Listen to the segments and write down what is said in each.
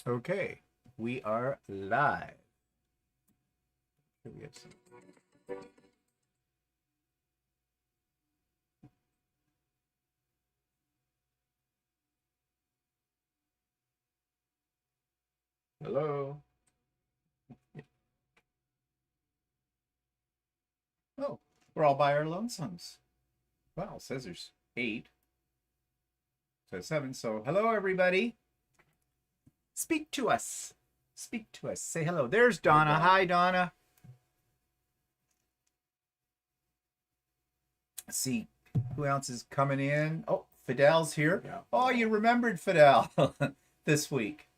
Okay, we are live. Here we have some. Hello. Oh, we're all by our lonesomes. Wow, it says there's 8. Says 7. So, hello, everybody. Speak to us. Speak to us. Say hello. There's Donna. Hi, Donna. Let's see who else is coming in. Oh, Fidel's here. Yeah. Oh, you remembered Fidel this week.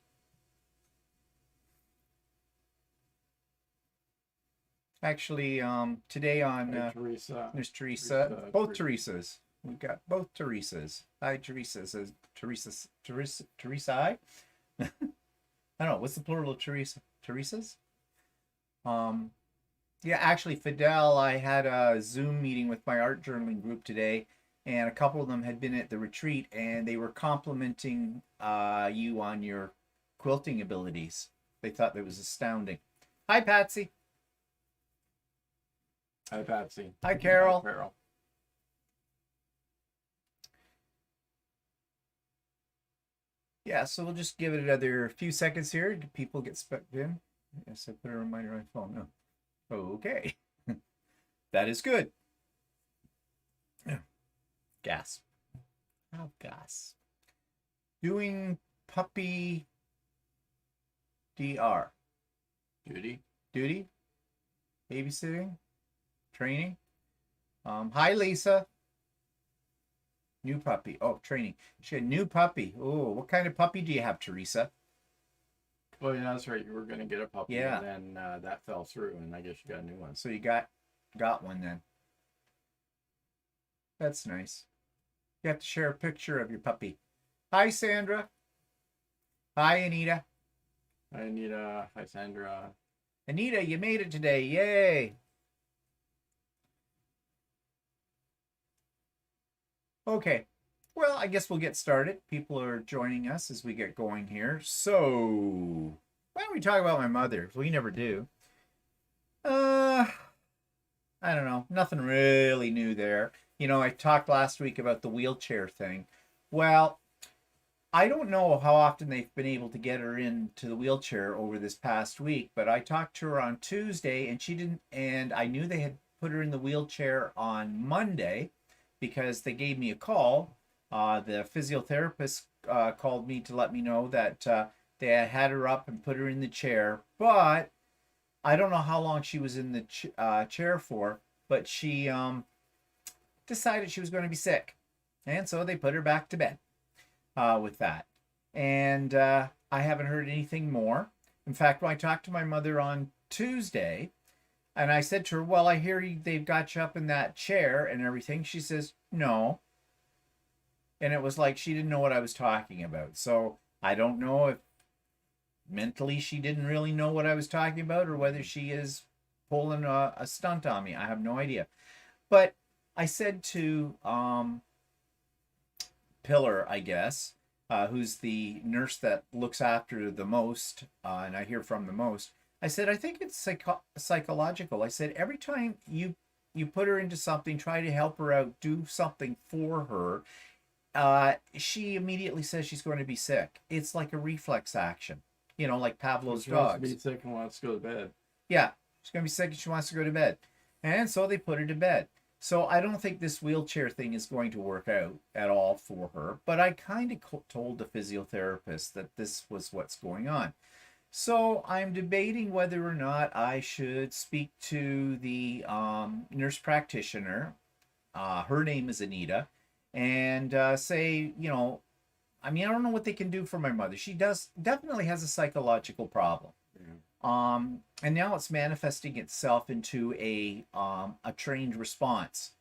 Actually, today on Teresa. there's Teresa. Both Teresas. We've got both Teresas. Hi, Teresa. Says Teresa. I don't know. What's the plural of Teresa? Teresas? Um, yeah, actually, Fidel, I had a Zoom meeting with my art journaling group today, and a couple of them had been at the retreat, and they were complimenting you on your quilting abilities. They thought that was astounding. Hi, Patsy. Hi, Patsy. Hi, Carol. Hi, Carol. Yeah, so we'll just give it another few seconds here. People get specced in. Yes, I put a reminder on my phone. No. Okay. That is good. Gas. Oh, gas. Doing puppy DR. Duty. Babysitting. Training. Hi, Lisa. New puppy. Oh, training. She had a new puppy. Oh, what kind of puppy do you have, Teresa? Well, yeah, that's right. You were going to get a puppy, Yeah. and then that fell through, and I guess you got a new one. So you got one then. That's nice. You have to share a picture of your puppy. Hi, Sandra. Hi, Anita. Hi, Anita. Hi, Sandra. Anita, you made it today. Yay. Okay. Well, I guess we'll get started. People are joining us as we get going here. So, why don't we talk about my mother? We never do. I don't know. Nothing really new there. You know, I talked last week about the wheelchair thing. Well, I don't know how often they've been able to get her into the wheelchair over this past week, but I talked to her on Tuesday and she didn't, and I knew they had put her in the wheelchair on Monday because they gave me a call. The physiotherapist called me to let me know that they had her up and put her in the chair, but I don't know how long she was in the chair for, but she decided she was going to be sick. And so they put her back to bed with that. And I haven't heard anything more. In fact, when I talked to my mother on Tuesday, and I said to her, well, I hear they've got you up in that chair and everything. She says, no. And it was like she didn't know what I was talking about. So I don't know if mentally she didn't really know what I was talking about or whether she is pulling a stunt on me. I have no idea. But I said to Pillar, I guess, who's the nurse that looks after the most, and I hear from the most. I said, I think it's psychological. I said, every time you put her into something, try to help her out, do something for her, she immediately says she's going to be sick. It's like a reflex action, you know, like Pavlov's She wants dogs. to be sick and wants to go to bed. Yeah, she's going to be sick and she wants to go to bed. And so they put her to bed. So I don't think this wheelchair thing is going to work out at all for her. But I kind of told the physiotherapist that this was what's going on. So I'm debating whether or not I should speak to the nurse practitioner. Her name is Anita. And say, you know, I mean, I don't know what they can do for my mother. She definitely has a psychological problem. Yeah. And now it's manifesting itself into a trained response.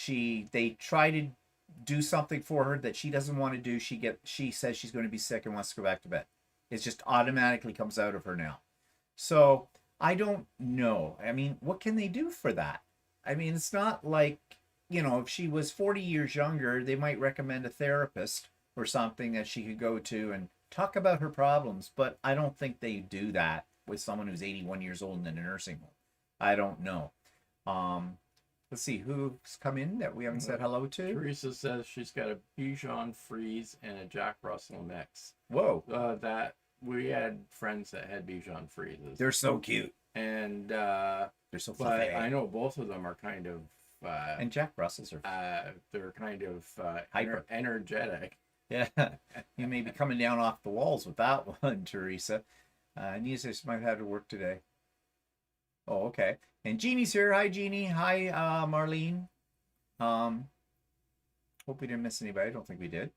They try to do something for her that she doesn't want to do. She says she's going to be sick and wants to go back to bed. It just automatically comes out of her now. So I don't know. I mean, what can they do for that? I mean, it's not like, you know, if she was 40 years younger, they might recommend a therapist or something that she could go to and talk about her problems, but I don't think they do that with someone who's 81 years old and in a nursing home. I don't know. Um, let's see who's come in that we haven't said hello to. Teresa says she's got a Bichon Frise and a Jack Russell mix. Whoa, That we had friends that had Bichon Frises. they're so cute. And They're so but fluffy. I know both of them are kind of And Jack Russells are they're kind of Hyper. energetic. yeah. You may be coming down off the walls with that one, Teresa. Nisa might have to work today. Oh, okay. And Jeannie's here. Hi, Jeannie. Hi, Marlene. Hope we didn't miss anybody. I don't think we did.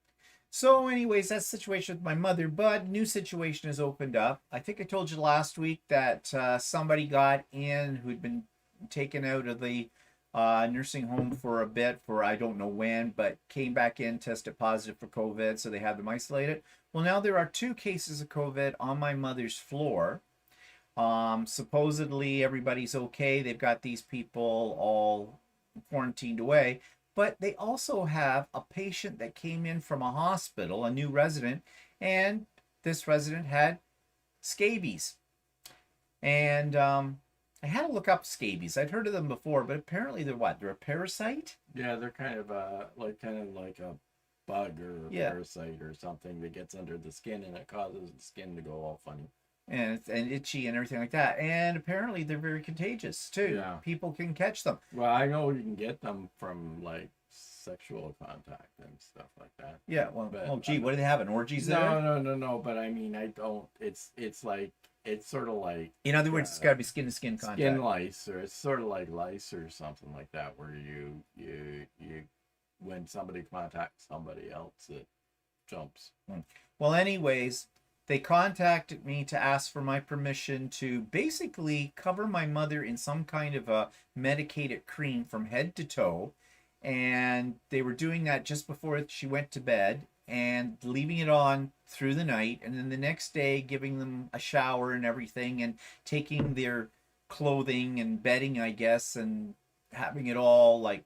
So, anyways, that's the situation with my mother. But new situation has opened up. I think I told you last week that somebody got in who'd been taken out of the nursing home for a bit for I don't know when, but came back in, tested positive for COVID, so they had them isolated. Well, now there are 2 cases of COVID on my mother's floor. Supposedly everybody's okay. They've got these people all quarantined away, but they also have a patient that came in from a hospital, a new resident, and this resident had scabies. And I had to look up scabies. I'd heard of them before, but apparently they're what? They're a parasite? Yeah, they're kind of like a bug or a parasite or something that gets under the skin and it causes the skin to go all funny. And itchy and everything like that. And apparently they're very contagious too. Yeah. People can catch them. Well, I know you can get them from like sexual contact and stuff like that. Yeah, well, But, oh gee, what do they have? An orgies there? No. But I mean, I don't. It's like it's sort of like. In other words, it's got to be skin to skin contact. Skin lice, or it's sort of like lice or something like that, where you when somebody contacts somebody else, it jumps. Well, anyways, they contacted me to ask for my permission to basically cover my mother in some kind of a medicated cream from head to toe. And they were doing that just before she went to bed and leaving it on through the night. And then the next day, giving them a shower and everything and taking their clothing and bedding, I guess, and having it all like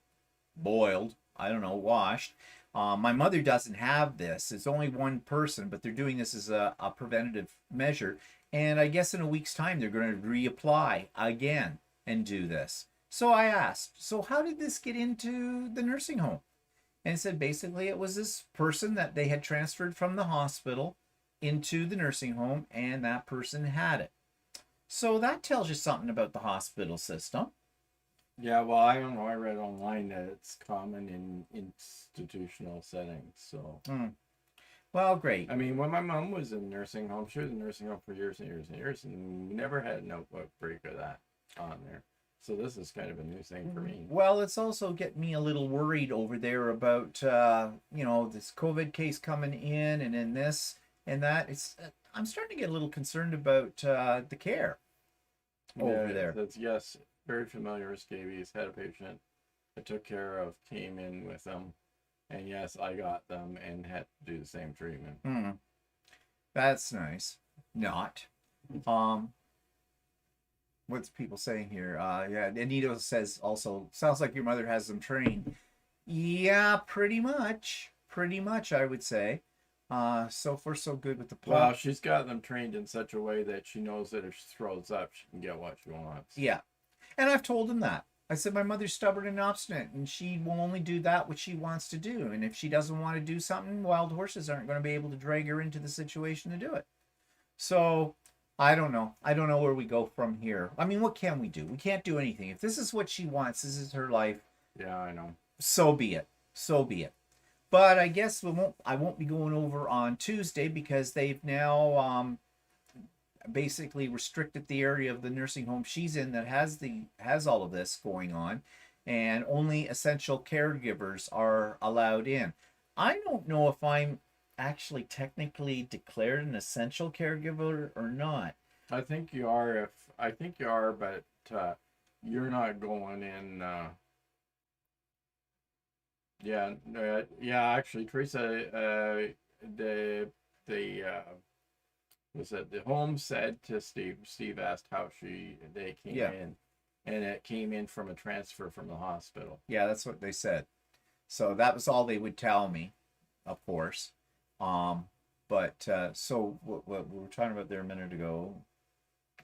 boiled, I don't know, washed. My mother doesn't have this. It's only one person, but they're doing this as a preventative measure. And I guess in a week's time, they're going to reapply again and do this. So I asked, so how did this get into the nursing home? And it said basically it was this person that they had transferred from the hospital into the nursing home, and that person had it. So that tells you something about the hospital system. Yeah, well, I don't know. I read online that it's common in institutional settings. So, Well, great. I mean, when my mom was in nursing home, she was in nursing home for years and years and years, and we never had no outbreak of that on there. So this is kind of a new thing for me. Well, it's also getting me a little worried over there about this COVID case coming in and in this and that. It's I'm starting to get a little concerned about the care over there. That's yes. Very familiar with scabies. Had a patient I took care of, came in with them, and yes, I got them and had to do the same treatment. That's nice. Not. What's people saying here? Yeah, Anita says also, sounds like your mother has them trained. Yeah, pretty much. Pretty much, I would say. So far, so good with the pup. Well, she's got them trained in such a way that she knows that if she throws up, she can get what she wants. Yeah. And I've told him that. I said, my mother's stubborn and obstinate, and she will only do that what she wants to do. And if she doesn't want to do something, wild horses aren't going to be able to drag her into the situation to do it. So, I don't know. I don't know where we go from here. I mean, what can we do? We can't do anything. If this is what she wants, this is her life. Yeah, I know. So be it. So be it. But I guess I won't be going over on Tuesday because they've now basically restricted the area of the nursing home she's in that has all of this going on, and only essential caregivers are allowed in. I don't know if I'm actually technically declared an essential caregiver or not. I think you are. But you're not going in. Yeah. Actually, Teresa. The home said to Steve asked how they came in, and it came in from a transfer from the hospital. Yeah, that's what they said. So that was all they would tell me, of course. But so what we were talking about there a minute ago.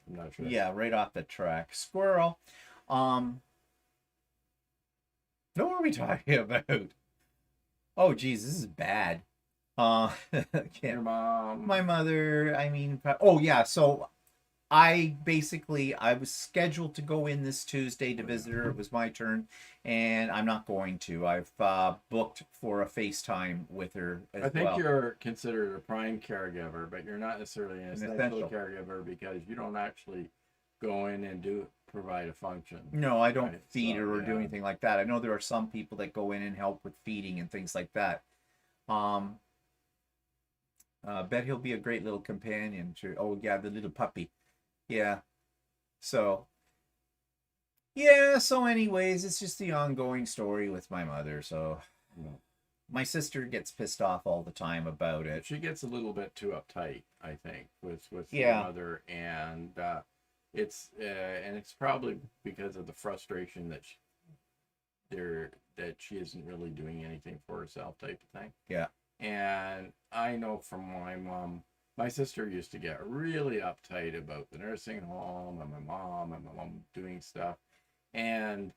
I'm not sure. Yeah, right off the track. Squirrel. Um, what were we talking about? Oh, geez, this is bad. Your Can't. mom. My mother. I mean, oh yeah. So I was scheduled to go in this Tuesday to visit her. It was my turn, and I'm not going to. I've booked for a FaceTime with her as I think well. you're considered a prime caregiver, but you're not necessarily an An essential essential. caregiver because you don't actually go in and provide a function. No, I don't Right, feed so, her or do yeah. anything like that. I know there are some people that go in and help with feeding and things like that. Um, Bet he'll be a great little companion to. Oh yeah, the little puppy. Yeah. So yeah. So anyways, it's just the ongoing story with my mother. So No. my sister gets pissed off all the time about it. She gets a little bit too uptight, I think, with your Yeah. mother, and it's probably because of the frustration that she isn't really doing anything for herself, type of thing. Yeah. And I know from my mom, my sister used to get really uptight about the nursing home and my mom doing stuff. And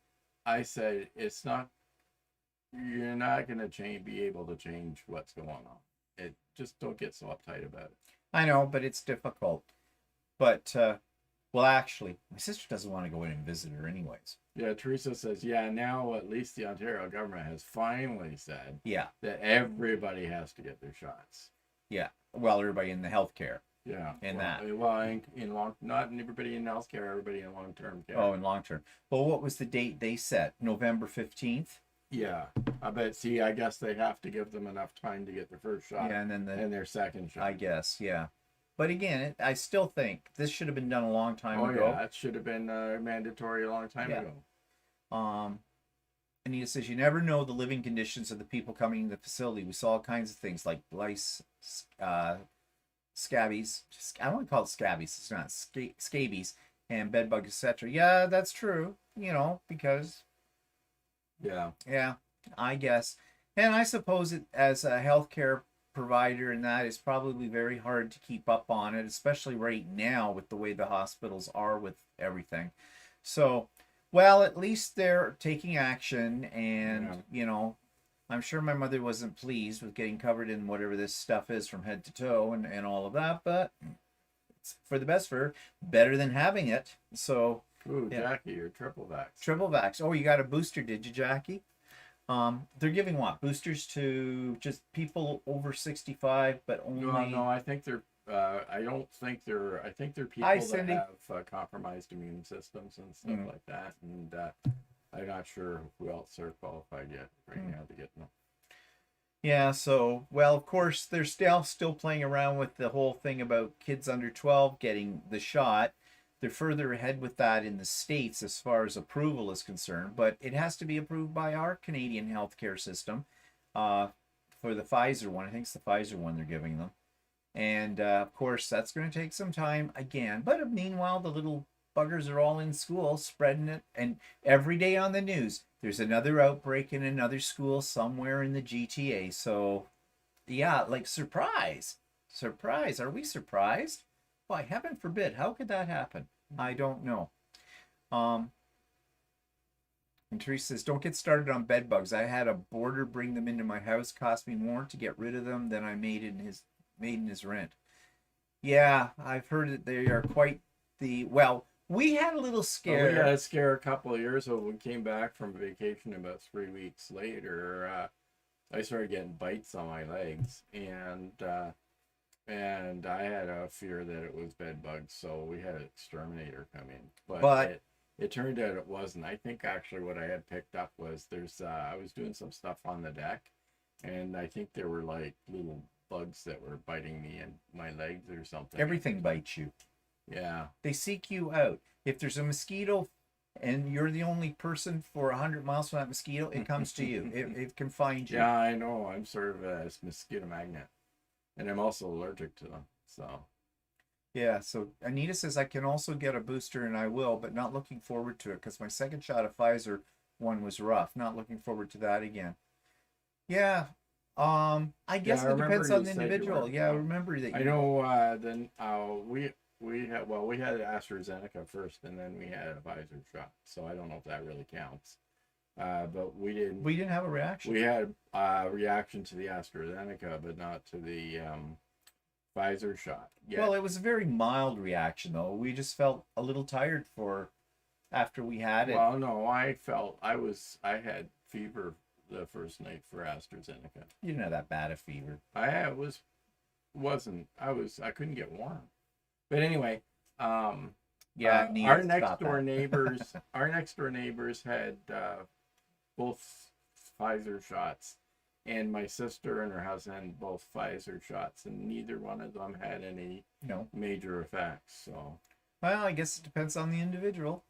I said, you're not going to be able to change what's going on. It just don't get so uptight about it. I know, but it's difficult. But well, actually, my sister doesn't want to go in and visit her anyways. Yeah, Teresa says, yeah, now at least the Ontario government has finally said Yeah. that everybody has to get their shots. Yeah. Well, everybody in the healthcare. Yeah. And well, that. Well, in long, not everybody in healthcare, everybody in long-term care. Oh, in long term. Well, what was the date they set? November 15th? Yeah. I guess they have to give them enough time to get their first shot. Yeah, and then their second shot. I guess, yeah. But again, I still think this should have been done a long time ago. Yeah, it should have been mandatory a long time ago. Anita says, you never know the living conditions of the people coming in the facility. We saw all kinds of things like lice, scabies. I don't want to call it scabies. It's not scabies and bed bugs, etc. Yeah, that's true. Because yeah, I guess. And I suppose it as a healthcare provider and that is probably very hard to keep up on it, especially right now with the way the hospitals are with everything. So, well, at least they're taking action, and I'm sure my mother wasn't pleased with getting covered in whatever this stuff is from head to toe and all of that, but it's for the best for her. Better than having it. So, ooh, yeah. Jackie, you're triple vax. Triple vax. Oh, you got a booster, did you, Jackie? They're giving what? Boosters to just people over 65, but only. No, I think they're. I think they're people that have compromised immune systems and stuff like that, and I'm not sure who else are qualified yet right now to get them. Yeah. So, well, of course, they're still playing around with the whole thing about kids under 12 getting the shot. They're further ahead with that in the States as far as approval is concerned, but it has to be approved by our Canadian healthcare system for the Pfizer one. I think it's the Pfizer one they're giving them. And of course, that's going to take some time again. But meanwhile, the little buggers are all in school spreading it. And every day on the news, there's another outbreak in another school somewhere in the GTA. So, yeah, like surprise. Surprise. Are we surprised? Why, heaven forbid. How could that happen? I don't know. And Teresa says, don't get started on bed bugs. I had a boarder bring them into my house. Cost me more to get rid of them than I made in his rent. Yeah, I've heard that they are quite well, we had a little scare. We had a scare a couple of years ago. We came back from vacation about 3 weeks later. I started getting bites on my legs, and I had a fear that it was bed bugs, so we had an exterminator come in. But it turned out it wasn't. I think actually what I had picked up was I was doing some stuff on the deck, and I think there were like little bugs that were biting me in my legs or something. Everything bites you. Yeah. They seek you out. If there's a mosquito and you're the only person for 100 miles from that mosquito, it comes to you. It can find you. Yeah, I know. I'm sort of a mosquito magnet. And I'm also allergic to them, so. Yeah, so Anita says, I can also get a booster, and I will, but not looking forward to it, because my second shot of Pfizer one was rough. Not looking forward to that again. Yeah, I Yeah, guess I it remember depends you on the said you individual. were. Yeah, I remember that I you. know. Then we had AstraZeneca first, and then we had a Pfizer shot. So I don't know if that really counts. But we didn't. We didn't have a reaction. We had a reaction to the AstraZeneca, but not to the Pfizer shot Well, yet. it was a very mild reaction, though. We just felt a little tired for after we had it. Well, no, I had fever the first night for AstraZeneca. You didn't have that bad a fever. I had, was wasn't I couldn't get warm. But anyway, Yeah, our neither next got door that. neighbors our next door neighbors had both Pfizer shots, and my sister and her husband both Pfizer shots, and neither one of them had any No. major effects. So Well, I guess it depends on the individual.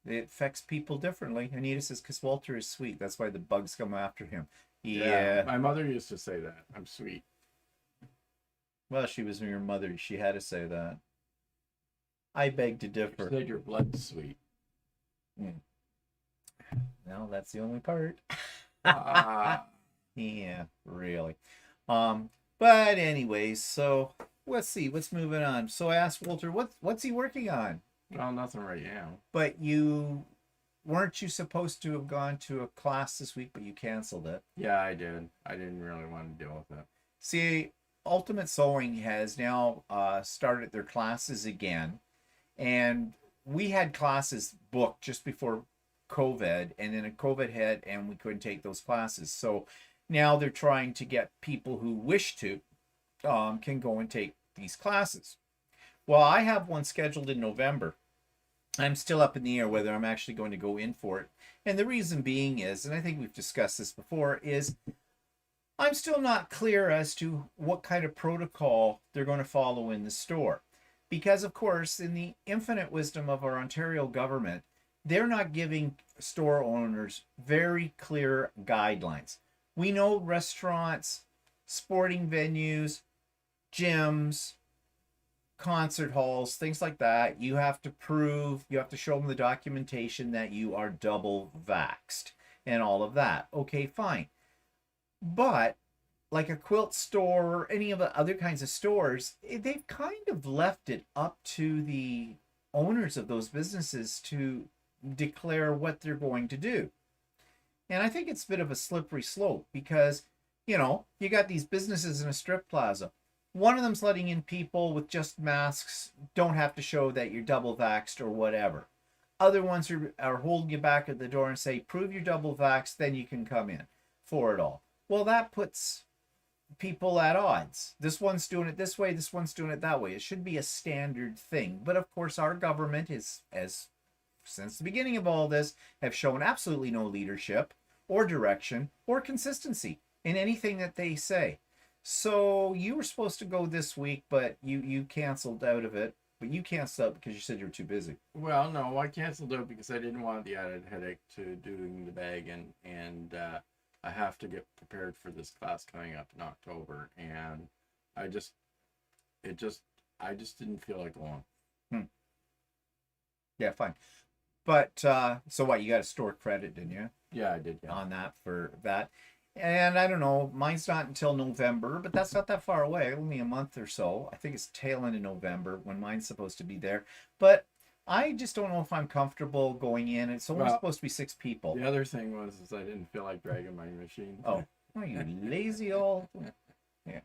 It affects people differently. Anita says, because Walter is sweet. That's why the bugs come after him. yeah, Yeah. my mother used to say that I'm sweet. Well, she was your mother. She had to say that. I beg to She differ. said your blood's sweet. No, that's the only part. Ah, Yeah, really. But anyways, so let's see, what's moving on. So I asked Walter, what's he working on? well, nothing right now. But you weren't you supposed to have gone to a class this week, but you canceled it. Yeah, I did. I didn't really want to deal with it. See, Ultimate Sewing has now started their classes again, and we had classes booked just before COVID, and then a COVID hit, and we couldn't take those classes. So now they're trying to get people who wish to can go and take these classes. Well, I have one scheduled in November. I'm still up in the air whether I'm actually going to go in for it. And the reason being is, and I think we've discussed this before, is I'm still not clear as to what kind of protocol they're going to follow in the store. Because, of course, in the infinite wisdom of our Ontario government, they're not giving store owners very clear guidelines. We know restaurants, sporting venues, gyms, concert halls, things like that, you have to show them the documentation that you are double vaxxed and all of that. Okay, fine. But like a quilt store or any of the other kinds of stores, they've kind of left it up to the owners of those businesses to declare what they're going to do. And I think it's a bit of a slippery slope because, you got these businesses in a strip plaza. One of them's letting in people with just masks, don't have to show that you're double vaxxed or whatever. Other ones are holding you back at the door and say, prove you're double vaxxed, then you can come in for it all. Well, that puts people at odds. This one's doing it this way, this one's doing it that way. It should be a standard thing. But of course, our government is, as since the beginning of all this, have shown absolutely no leadership or direction or consistency in anything that they say. So you were supposed to go this week, but you canceled out of it. But you canceled out because you said you were too busy. Well, no, I canceled out because I didn't want the added headache to doing the bag, and I have to get prepared for this class coming up in October, and I just didn't feel like going. Yeah, fine. But so what? You got a store credit, didn't you? Yeah, I did. Yeah. On that for that. And I don't know, mine's not until November, but that's not that far away, only a month or so. I think it's tail end of November when mine's supposed to be there. But I just don't know if I'm comfortable going in. It's only supposed to be 6 people. The other thing is I didn't feel like dragging my machine. Oh, you lazy old. Yeah.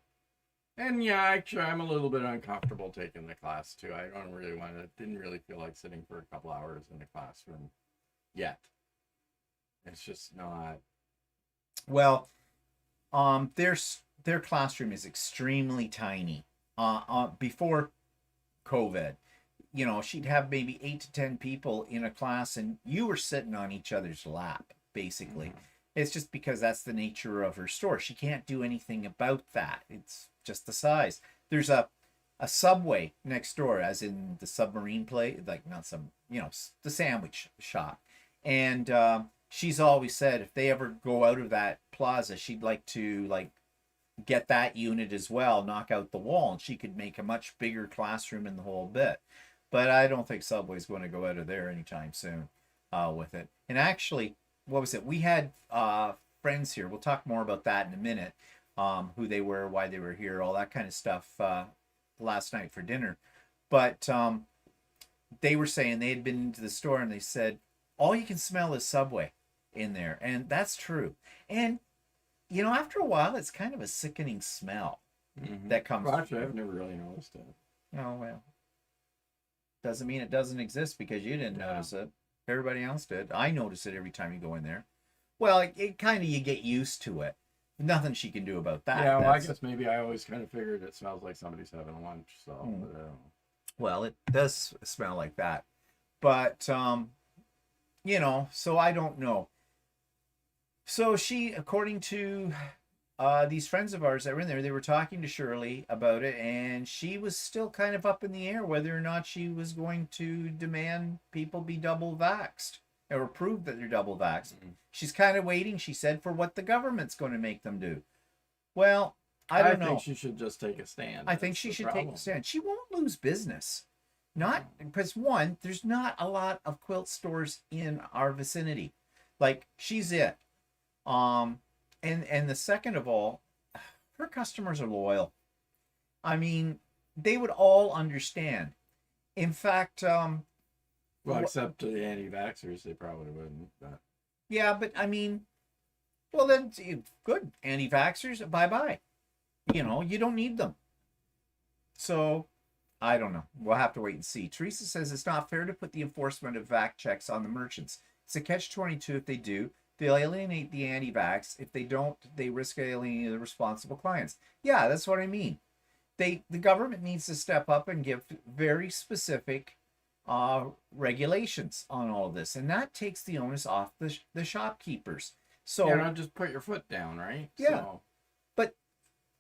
And yeah, actually, I'm a little bit uncomfortable taking the class too. I don't really want to. Didn't really feel like sitting for a couple hours in the classroom yet. It's just not. Well, their classroom is extremely tiny. Before COVID, she'd have maybe 8 to 10 people in a class, and you were sitting on each other's lap, basically. Mm-hmm. It's just because that's the nature of her store. She can't do anything about that. It's just the size. There's a Subway next door, as in the submarine play, like not some, the sandwich shop, and she's always said if they ever go out of that plaza, she'd like to get that unit as well, knock out the wall, and she could make a much bigger classroom in the whole bit. But I don't think Subway's going to go out of there anytime soon with it. And actually, what was it? We had friends here. We'll talk more about that in a minute. who they were, why they were here, all that kind of stuff last night for dinner. But they were saying they had been into the store and they said all you can smell is Subway in there, and that's true. And after a while, it's kind of a sickening smell that comes. Well, actually, I've never really noticed it. Oh well, doesn't mean it doesn't exist because you didn't notice it. Everybody else did. I notice it every time you go in there. Well, it kind of, you get used to it. Nothing she can do about that. Yeah, well, I guess maybe I always kind of figured it smells like somebody's having lunch. So, well, it does smell like that, but so I don't know. So she, according to these friends of ours that were in there, they were talking to Shirley about it, and she was still kind of up in the air whether or not she was going to demand people be double vaxxed or prove that they're double vaxxed. She's kind of waiting, she said, for what the government's going to make them do. Well, I don't know. I think she should just take a stand. I think she should take a stand. She won't lose business. Not because, one, there's not a lot of quilt stores in our vicinity. Like, she's it. And the second of all, her customers are loyal. I mean, they would all understand. In fact, well, except the anti-vaxxers, they probably wouldn't. But... yeah, but I mean, well then, good, anti-vaxxers, bye-bye. You don't need them. So, I don't know. We'll have to wait and see. Teresa says it's not fair to put the enforcement of vac checks on the merchants. It's a catch-22 if they do. They'll alienate the anti-vax. If they don't, they risk alienating the responsible clients. Yeah, that's what I mean. The government needs to step up and give very specific regulations on all of this, and that takes the onus off the shopkeepers. So just put your foot down, right? Yeah, so,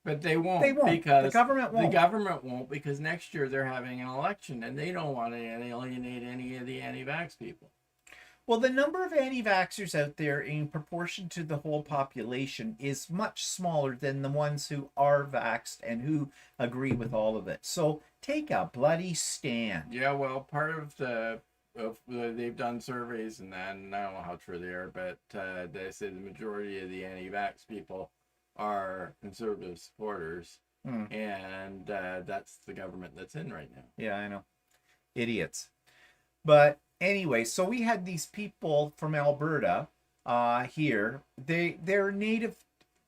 but they won't. They won't. Because the government won't. The government won't because next year they're having an election and they don't want to alienate any of the anti-vax people. Well, the number of anti-vaxxers out there in proportion to the whole population is much smaller than the ones who are vaxxed and who agree with all of it. So take a bloody stand. Yeah, well, part of they've done surveys and that, and I don't know how true they are, but they say the majority of the anti-vax people are conservative supporters, and that's the government that's in right now. Yeah, I know. Idiots. But anyway, so we had these people from Alberta here. They're native.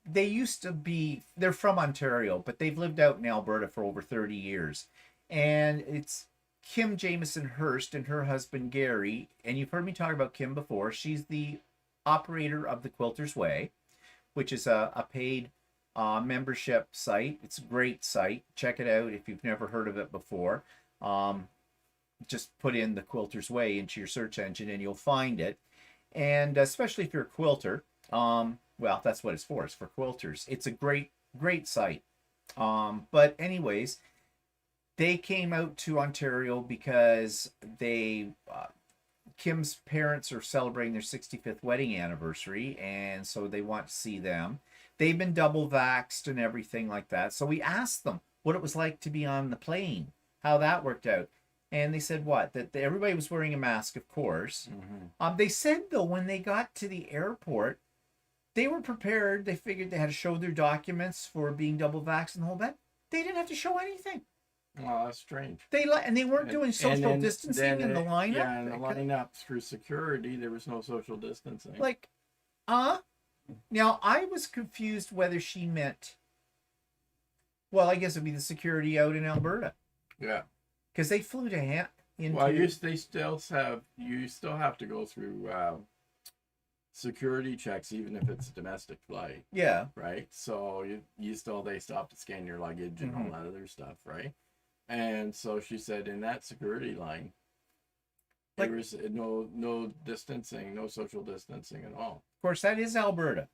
They're from Ontario, but they've lived out in Alberta for over 30 years. And it's Kim Jameson Hurst and her husband Gary. And you've heard me talk about Kim before. She's the operator of the Quilter's Way, which is a paid membership site. It's a great site. Check it out if you've never heard of it before. Just put in the Quilter's Way into your search engine and you'll find it. And especially if you're a quilter, well, that's what it's for. It's for quilters. It's a great site. But anyways, they came out to Ontario because Kim's parents are celebrating their 65th wedding anniversary, and so they want to see them. They've been double vaxxed and everything like that. So we asked them what it was like to be on the plane, how that worked out. And they said what? That everybody was wearing a mask, of course. They said, though, when they got to the airport, they were prepared. They figured they had to show their documents for being double vaxxed and the whole bit. They didn't have to show anything. Well, that's strange. They weren't doing social distancing in the lineup. Yeah, in the lineup through security, there was no social distancing. Like, now I was confused whether she meant. Well, I guess it'd be the security out in Alberta. Yeah. Because they flew to Well, you still have to go through security checks, even if it's a domestic flight. Yeah. Right. So they still have to scan your luggage and all that other stuff, right? And so she said in that security line, there was no distancing, no social distancing at all. Of course, that is Alberta.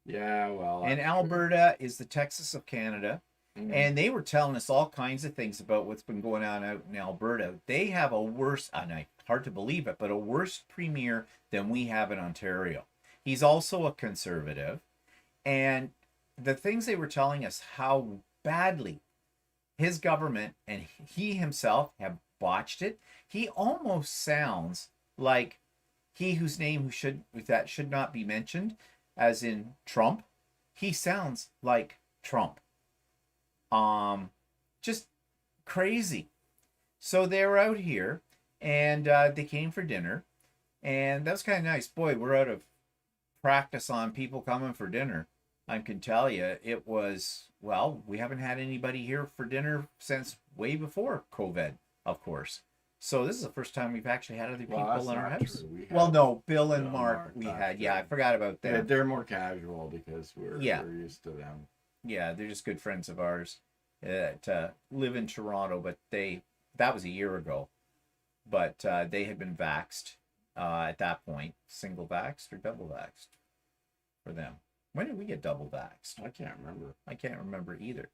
Yeah, well. And Alberta is the Texas of Canada. And they were telling us all kinds of things about what's been going on out in Alberta. They have a worse, and hard to believe it, but a worse premier than we have in Ontario. He's also a conservative. And the things they were telling us, how badly his government and he himself have botched it. He almost sounds like he whose name should not be mentioned, as in Trump. He sounds like Trump. Just crazy. So they were out here, and they came for dinner, and that was kind of nice. Boy, we're out of practice on people coming for dinner. I can tell you, it was, well, we haven't had anybody here for dinner since way before COVID, of course. So this is the first time we've actually had other Well, that's people in our not house. true. We Well, had no, Bill and Bill and Mark Mark we last had. Yeah, I year. forgot about them. They're more casual because Yeah. we're used to them. Yeah, they're just good friends of ours that live in Toronto, but that was a year ago. But they had been vaxxed at that point, single vaxxed or double vaxxed for them. When did we get double vaxxed? I can't remember. I can't remember either.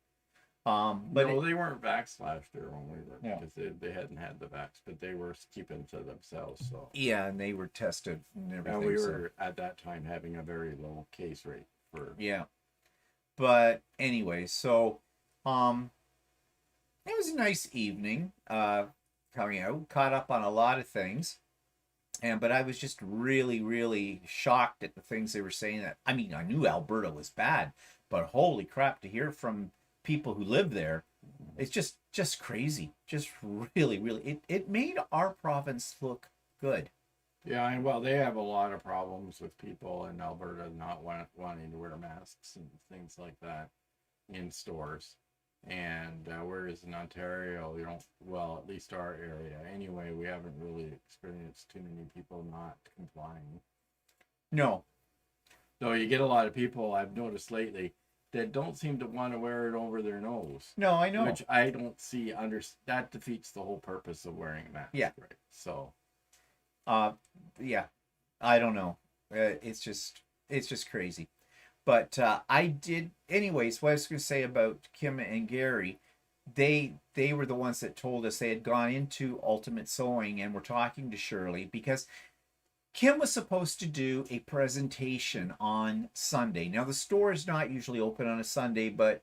But no, they weren't vaxxed last year when we were, Yeah. because they hadn't had the vax, but they were keeping to themselves. So Yeah, and they were tested and everything. and we so- were at that time having a very low case rate for. Yeah. But anyway, so it was a nice evening. Coming out, caught up on a lot of things. But I was just really, really shocked at the things they were saying. That I mean, I knew Alberta was bad, but holy crap, to hear from people who live there, it's just crazy. Just really, really, it made our province look good. Yeah, and well, they have a lot of problems with people in Alberta not wanting to wear masks and things like that in stores. And whereas in Ontario, well, at least our area anyway, we haven't really experienced too many people not complying. No, Though you get a lot of people, I've noticed lately, that don't seem to want to wear it over their nose. no, I know. Which I don't see, that defeats the whole purpose of wearing a mask. Yeah. Right. So. Yeah, I don't know. It's just crazy. But I did, anyways. What I was going to say about Kim and Gary, they were the ones that told us they had gone into Ultimate Sewing and were talking to Shirley because Kim was supposed to do a presentation on Sunday. Now the store is not usually open on a Sunday, but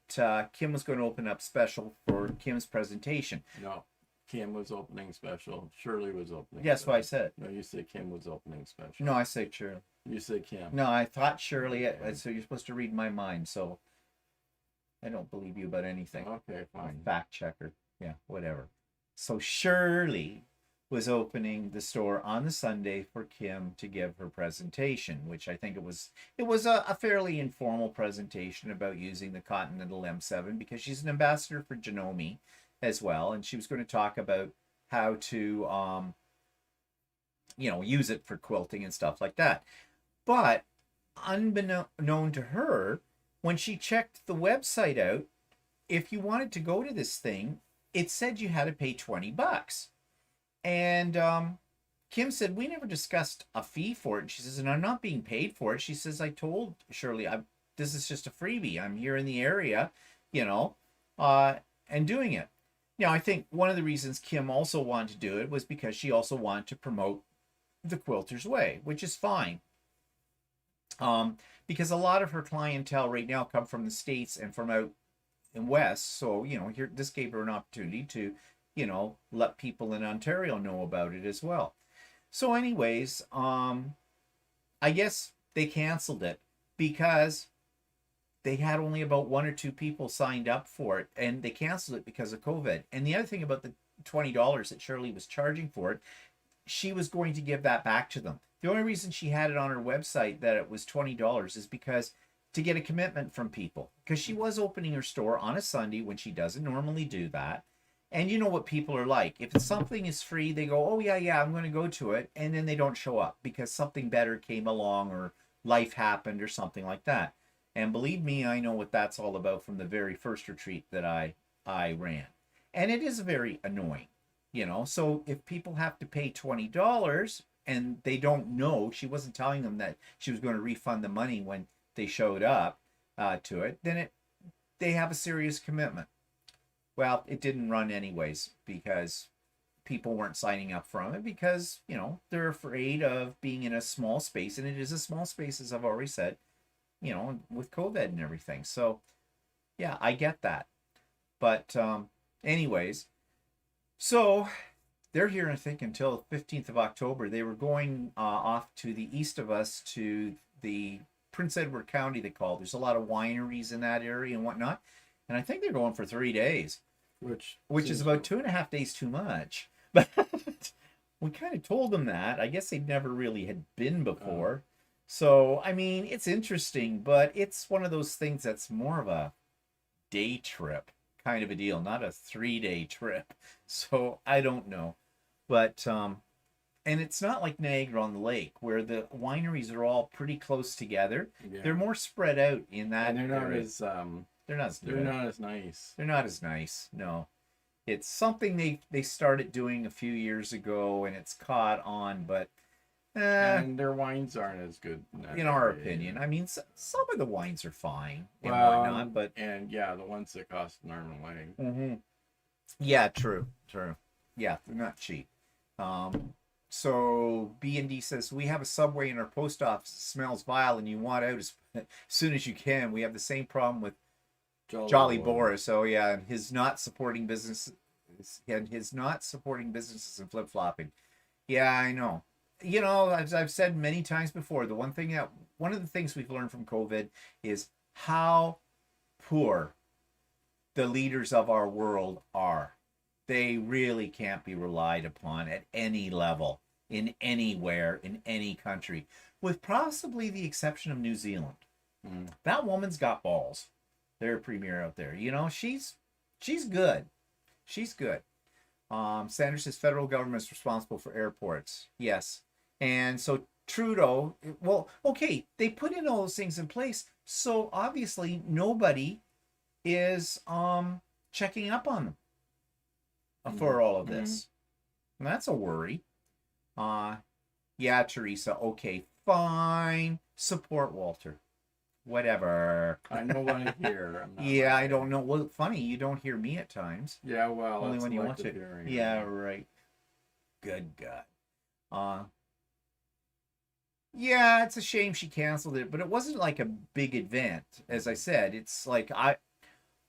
Kim was going to open up special for Kim's presentation. No, Kim was opening special. Shirley was opening. Yes, special. what I said. No, you said Kim was opening special. No, I said Shirley. You said Kim. No, I thought Shirley. So you're supposed to read my mind. So I don't believe you about anything. Okay, fine. Fact checker. Yeah, whatever. So Shirley was opening the store on the Sunday for Kim to give her presentation, which I think it was a fairly informal presentation about using the Continental M7 because she's an ambassador for Janome as well, and she was going to talk about how to use it for quilting and stuff like that. But unbeknown to her, when she checked the website out, if you wanted to go to this thing, it said you had to pay $20. And Kim said, we never discussed a fee for it. And she says, and I'm not being paid for it. She says, I told Shirley, this is just a freebie. I'm here in the area, and doing it. Now, I think one of the reasons Kim also wanted to do it was because she also wanted to promote the Quilter's Way, which is fine. Because a lot of her clientele right now come from the States and from out in West. So, here, this gave her an opportunity to, let people in Ontario know about it as well. So anyways, I guess they canceled it because they had only about 1 or 2 people signed up for it, and they canceled it because of COVID. And the other thing about the $20 that Shirley was charging for it, she was going to give that back to them. The only reason she had it on her website that it was $20 is because to get a commitment from people, because she was opening her store on a Sunday when she doesn't normally do that. And you know what people are like. If something is free, they go, oh, yeah, I'm going to go to it. And then they don't show up because something better came along or life happened or something like that. And believe me, I know what that's all about from the very first retreat that I ran. And it is very annoying, So if people have to pay $20 and they don't know, she wasn't telling them that she was going to refund the money when they showed up to it, then they have a serious commitment. Well, it didn't run anyways because people weren't signing up from it because, they're afraid of being in a small space. And it is a small space, as I've already said, with COVID and everything. So, yeah, I get that. But anyways, so they're here, I think, until 15th of October. They were going off to the east of us to the Prince Edward County, they call it. There's a lot of wineries in that area and whatnot. And I think they're going for 3 days, which is about 2.5 days too much. But we kind of told them that. I guess they never really had been before. So, I mean, it's interesting, but it's one of those things that's more of a day trip kind of a deal, not a 3-day trip. So, I don't know. But, and it's not like Niagara on the Lake, where the wineries are all pretty close together. Yeah. They're more spread out in that and they're not area. as They're not as they're good. not as nice. They're not as nice. No. It's something they started doing a few years ago, and it's caught on, but and their wines aren't as good in our opinion. I mean, some of the wines are fine and well, whatnot, but and yeah, the ones that cost an arm and leg. Yeah, true. Yeah, they're not cheap. So B&D says, we have a Subway in our post office. It smells vile and you want out as soon as you can. We have the same problem with Jolly Boris. Oh yeah, and his not supporting businesses and flip-flopping. Yeah, I know. You know, as I've said many times before, one of the things we've learned from COVID is how poor the leaders of our world are. They really can't be relied upon at any level, in anywhere, in any country, with possibly the exception of New Zealand. That woman's got balls. Their premier out there. You know, she's good. She's good. Sanders says federal government is responsible for airports. Yes. And so Trudeau, well, okay, they put in all those things in place. So obviously nobody is checking up on them for all of this. And that's a worry. Yeah, Teresa, okay, fine. Support Walter. Whatever. I don't want to hear. Yeah, I don't know. Well, funny, you don't hear me at times. Yeah, well, only when you want to. Hearing, yeah, right. Good God. Yeah, it's a shame she canceled it, but it wasn't like a big event. As I said, it's like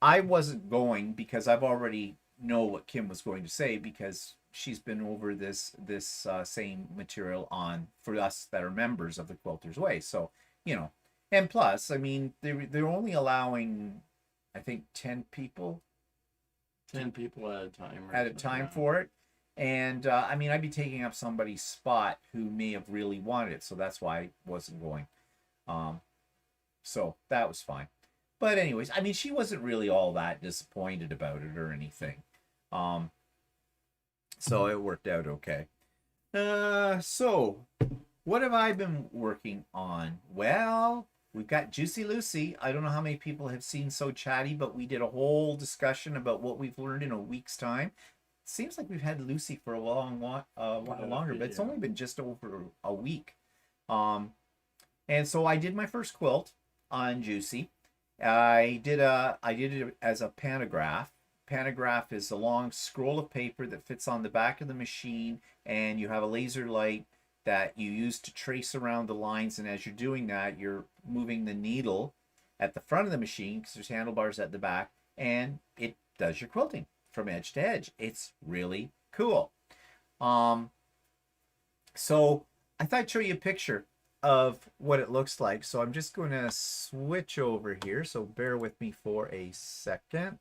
I wasn't going because I've already know what Kim was going to say because she's been over this same material on for us that are members of the Quilters Way. So, you know. And plus, I mean, they're only allowing, I think, 10 people. 10 people at a time. At a time for it. And, I mean, I'd be taking up somebody's spot who may have really wanted it. So that's why I wasn't going. So that was fine. But anyways, I mean, she wasn't really all that disappointed about it or anything. So it worked out okay. So what have I been working on? Well, we've got Juicy Lucey. I don't know how many people have seen So Chatty, but we did a whole discussion about what we've learned in a week's time. It seems like we've had Lucey for a while longer, but it's only been just over a week. And so I did my first quilt on Juicy. I did it as a pantograph. Pantograph is a long scroll of paper that fits on the back of the machine, and you have a laser light that you use to trace around the lines, and as you're doing that, you're moving the needle at the front of the machine because there's handlebars at the back, and it does your quilting from edge to edge. It's really cool. So I thought I'd show you a picture of what it looks like. So I'm just going to switch over here, so bear with me for a second.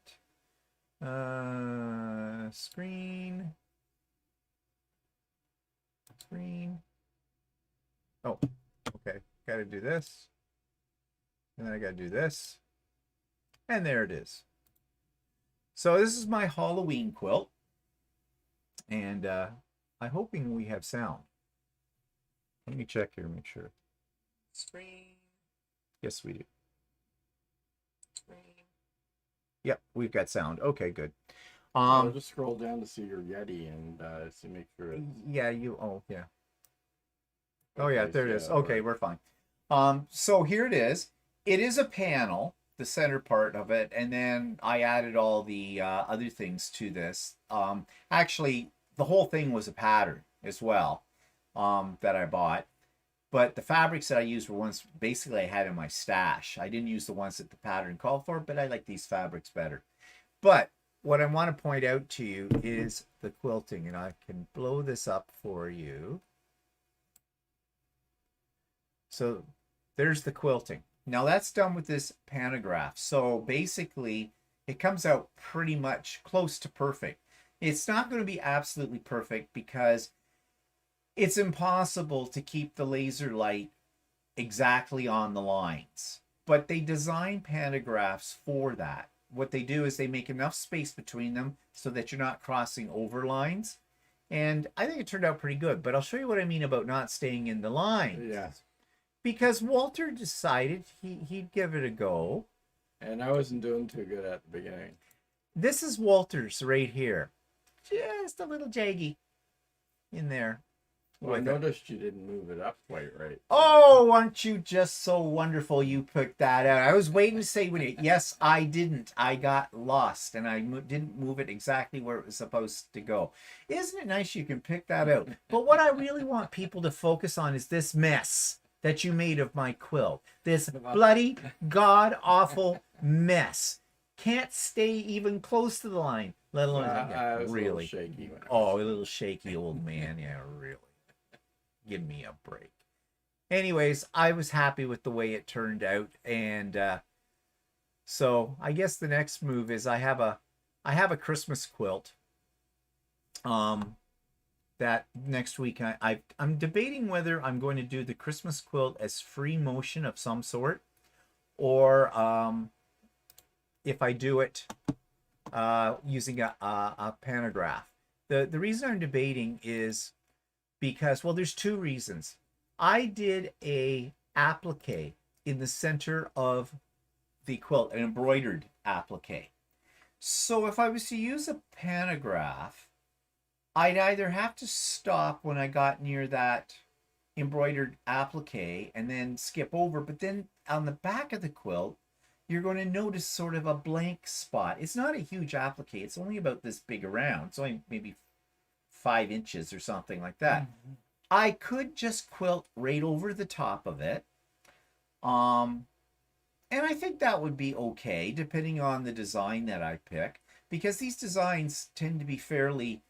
Screen. Oh, okay. Got to do this. And then I got to do this. And there it is. So this is my Halloween quilt. And I'm hoping we have sound. Let me check here, make sure. Screen. Yes, we do. Screen. Yep, we've got sound. Okay, good. I'll just scroll down to see your Yeti and see make sure it's... Yeah, yeah. Oh yeah, there it is. Yeah, okay, right. We're fine. So here it is. It is a panel, the center part of it, and then I added all the other things to this. Actually, the whole thing was a pattern as well that I bought. But the fabrics that I used were ones basically I had in my stash. I didn't use the ones that the pattern called for, but I like these fabrics better. But what I want to point out to you is the quilting, and I can blow this up for you. So there's the quilting. Now that's done with this pantograph. So basically, it comes out pretty much close to perfect. It's not going to be absolutely perfect because it's impossible to keep the laser light exactly on the lines. But they design pantographs for that. What they do is they make enough space between them so that you're not crossing over lines. And I think it turned out pretty good. But I'll show you what I mean about not staying in the line. Yeah. Because Walter decided he'd give it a go. And I wasn't doing too good at the beginning. This is Walter's right here. Just a little jaggy in there. Well, I noticed you didn't move it up quite right. Oh, aren't you just so wonderful you picked that out? I was waiting to say when it, yes, I didn't. I got lost and I didn't move it exactly where it was supposed to go. Isn't it nice you can pick that out? But what I really want people to focus on is this mess that you made of my quilt. This bloody, god-awful mess. Can't stay even close to the line, let alone I was really. a little shaky. Oh, a little shaky old man. Yeah, really. Give me a break. Anyways, I was happy with the way it turned out, and so I guess the next move is I have a Christmas quilt. That next week I'm debating whether I'm going to do the Christmas quilt as free motion of some sort, or if I do it using a pantograph. The reason I'm debating is because, well, there's two reasons. I did a applique in the center of the quilt, an embroidered applique. So if I was to use a pantograph, I'd either have to stop when I got near that embroidered applique and then skip over, but then on the back of the quilt, you're going to notice sort of a blank spot. It's not a huge applique. It's only about this big around. It's only maybe 5 inches or something like that. Mm-hmm. I could just quilt right over the top of it. And I think that would be okay, depending on the design that I pick, because these designs tend to be fairly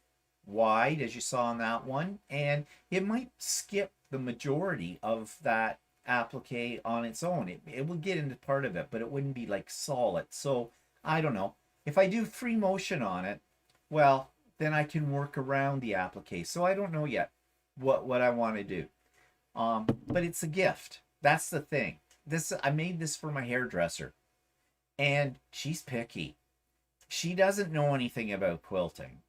wide, as you saw on that one, and it might skip the majority of that applique on its own. It will get into part of it, but it wouldn't be like solid. So I don't know. If I do free motion on it, well, then I can work around the applique. So I don't know yet what I want to do. But it's a gift. That's the thing. I made this for my hairdresser, and she's picky. She doesn't know anything about quilting.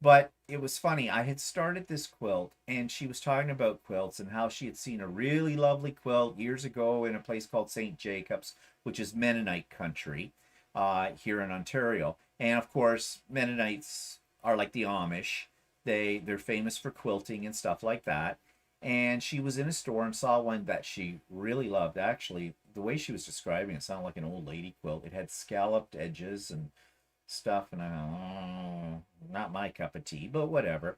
But it was funny. I had started this quilt, and she was talking about quilts and how she had seen a really lovely quilt years ago in a place called St. Jacobs, which is Mennonite country here in Ontario. And of course, Mennonites are like the Amish. They're famous for quilting and stuff like that. And she was in a store and saw one that she really loved. Actually, the way she was describing it sounded like an old lady quilt. It had scalloped edges and stuff, and I go, not my cup of tea, but whatever.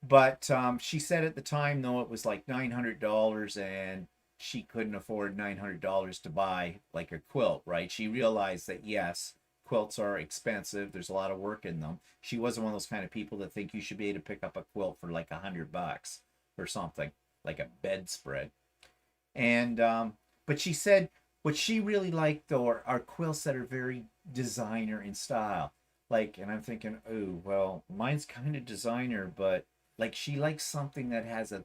But she said at the time, though, it was like $900, and she couldn't afford $900 to buy like a quilt, right? She realized that, yes, quilts are expensive. There's a lot of work in them. She wasn't one of those kind of people that think you should be able to pick up a quilt for like $100 or something, like a bedspread. And but she said what she really liked, though, are quilts that are very designer in style. Like, and I'm thinking, oh, well, mine's kind of designer, but like she likes something that has a,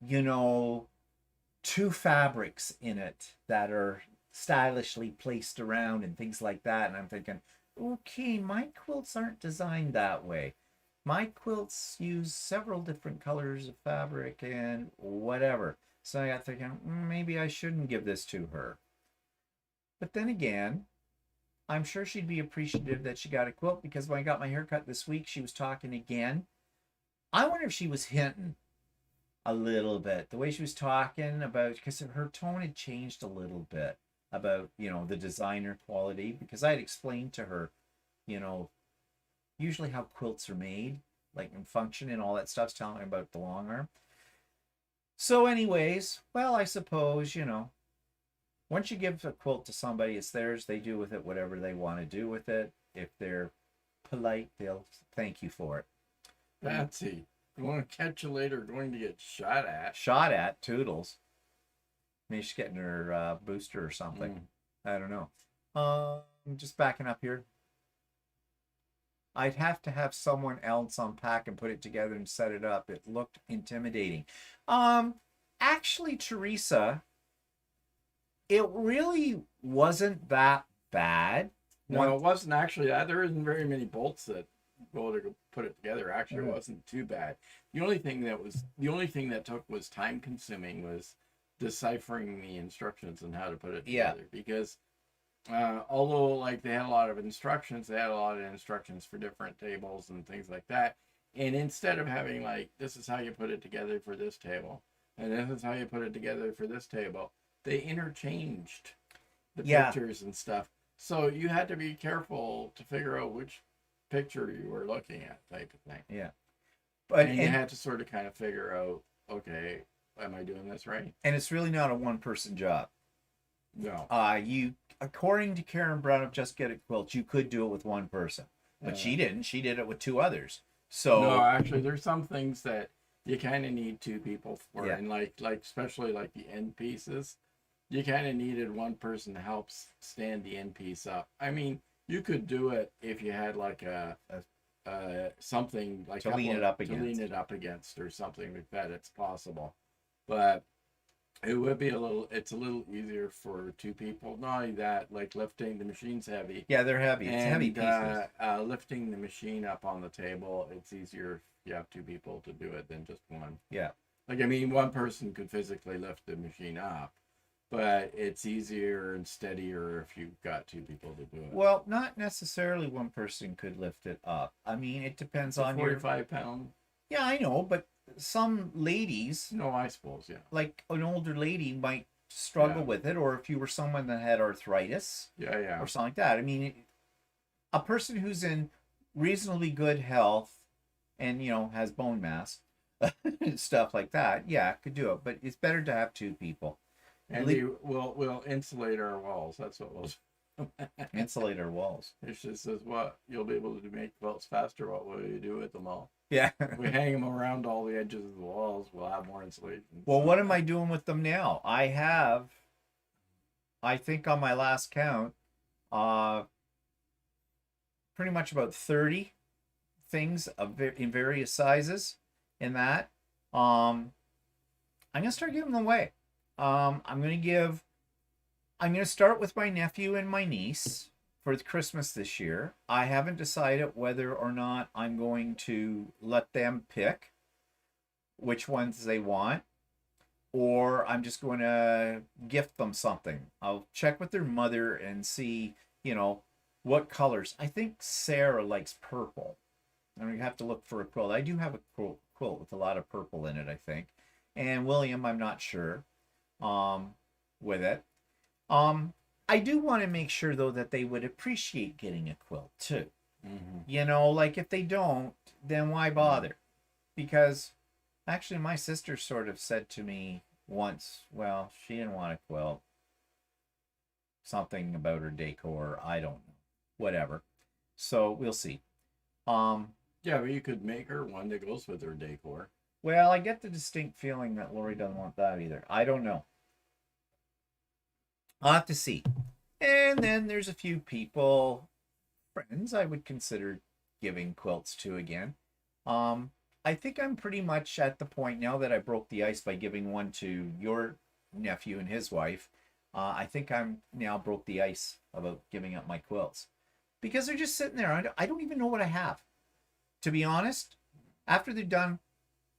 you know, 2 fabrics in it that are stylishly placed around and things like that. And I'm thinking, okay, my quilts aren't designed that way. My quilts use several different colors of fabric and whatever. So I got thinking, maybe I shouldn't give this to her. But then again, I'm sure she'd be appreciative that she got a quilt, because when I got my haircut this week, she was talking again. I wonder if she was hinting a little bit. The way she was talking about, because her tone had changed a little bit about, you know, the designer quality, because I had explained to her, you know, usually how quilts are made, like in function and all that stuff's telling me about the long arm. So anyways, well, I suppose, you know, once you give a quilt to somebody, it's theirs. They do with it whatever they want to do with it. If they're polite, they'll thank you for it. Patsy, going to catch you later, going to get shot at. Shot at, toodles. Maybe she's getting her booster or something. Mm. I don't know. Just backing up here. I'd have to have someone else unpack and put it together and set it up. It looked intimidating. Um, Actually, Teresa, it really wasn't that bad. No, it wasn't actually that. There isn't very many bolts that go to put it together. Actually, it wasn't too bad. The only thing that took was time consuming was deciphering the instructions on how to put it Yeah. together. Because although like they had a lot of instructions, they had a lot of instructions for different tables and things like that. And instead of having like this is how you put it together for this table, and this is how you put it together for this table, they interchanged the Yeah. pictures and stuff. So you had to be careful to figure out which picture you were looking at, type of thing. Yeah. But And you had to sort of kind of figure out, okay, am I doing this right? and it's really not a one-person job. No. You, according to Karen Brown of Just Get It Quilts, you could do it with one person, but she didn't. She did it with two others. So no, actually, there's some things that you kind of need two people for, Yeah. and like especially like the end pieces, you kind of needed one person to help stand the end piece up. I mean, you could do it if you had like a something like To lean it up against. to lean it up against or something like that. It's possible, but it would be it's a little easier for two people. Not only that, like lifting the machine's heavy. yeah, they're heavy. It's heavy pieces. Lifting the machine up on the table, it's easier if you have two people to do it than just one. Yeah. Like, I mean, one person could physically lift the machine up, but it's easier and steadier if you've got two people to do it. Well, not necessarily one person could lift it up. I mean, it depends on your 45-pound. Yeah, I know, but some ladies, No, I suppose, yeah. like an older lady, might struggle Yeah. with it, or if you were someone that had arthritis Yeah, yeah. or something like that. I mean, a person who's in reasonably good health and has bone mass and stuff like that, yeah, could do it. But it's better to have two people. And we'll insulate our walls. That's what we'll Insulate our walls. It just says what you'll be able to make quilts faster. What will you do with them all? Yeah. We hang them around all the edges of the walls. We'll have more insulation. Well, what am I doing with them now? I think on my last count, pretty much about 30 things in various sizes in that. I'm gonna start giving them away. I'm gonna start with my nephew and my niece for Christmas this year. I haven't decided whether or not I'm going to let them pick which ones they want, or I'm just going to gift them something. I'll check with their mother and see, what colors. I think Sarah likes purple. I'm going to have to look for a quilt. I do have a quilt with a lot of purple in it, I think. And William, I'm not sure with it. I do want to make sure, though, that they would appreciate getting a quilt, too. Mm-hmm. Like if they don't, then why bother? Because actually my sister sort of said to me once, well, she didn't want a quilt. Something about her decor, I don't know. Whatever. So we'll see. Yeah, but you could make her one that goes with her decor. Well, I get the distinct feeling that Lori doesn't want that either. I don't know. I'll have to see. And then there's a few people, friends, I would consider giving quilts to again. I think I'm pretty much at the point now that I broke the ice by giving one to your nephew and his wife. I think I'm now broke the ice about giving up my quilts because they're just sitting there. I don't even know what I have. To be honest, after they're done,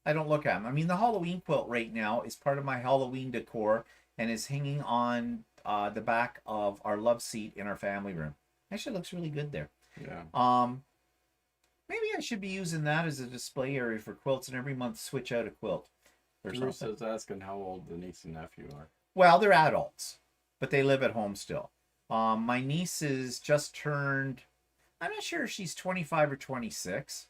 I don't look at them. I mean, the Halloween quilt right now is part of my Halloween decor and is hanging on the back of our love seat in our family room. Actually looks really good there. Yeah. Maybe I should be using that as a display area for quilts and every month switch out a quilt or something. Teresa's asking how old the niece and nephew are. Well, they're adults, but they live at home still. My niece is just turned, I'm not sure if she's 25 or 26.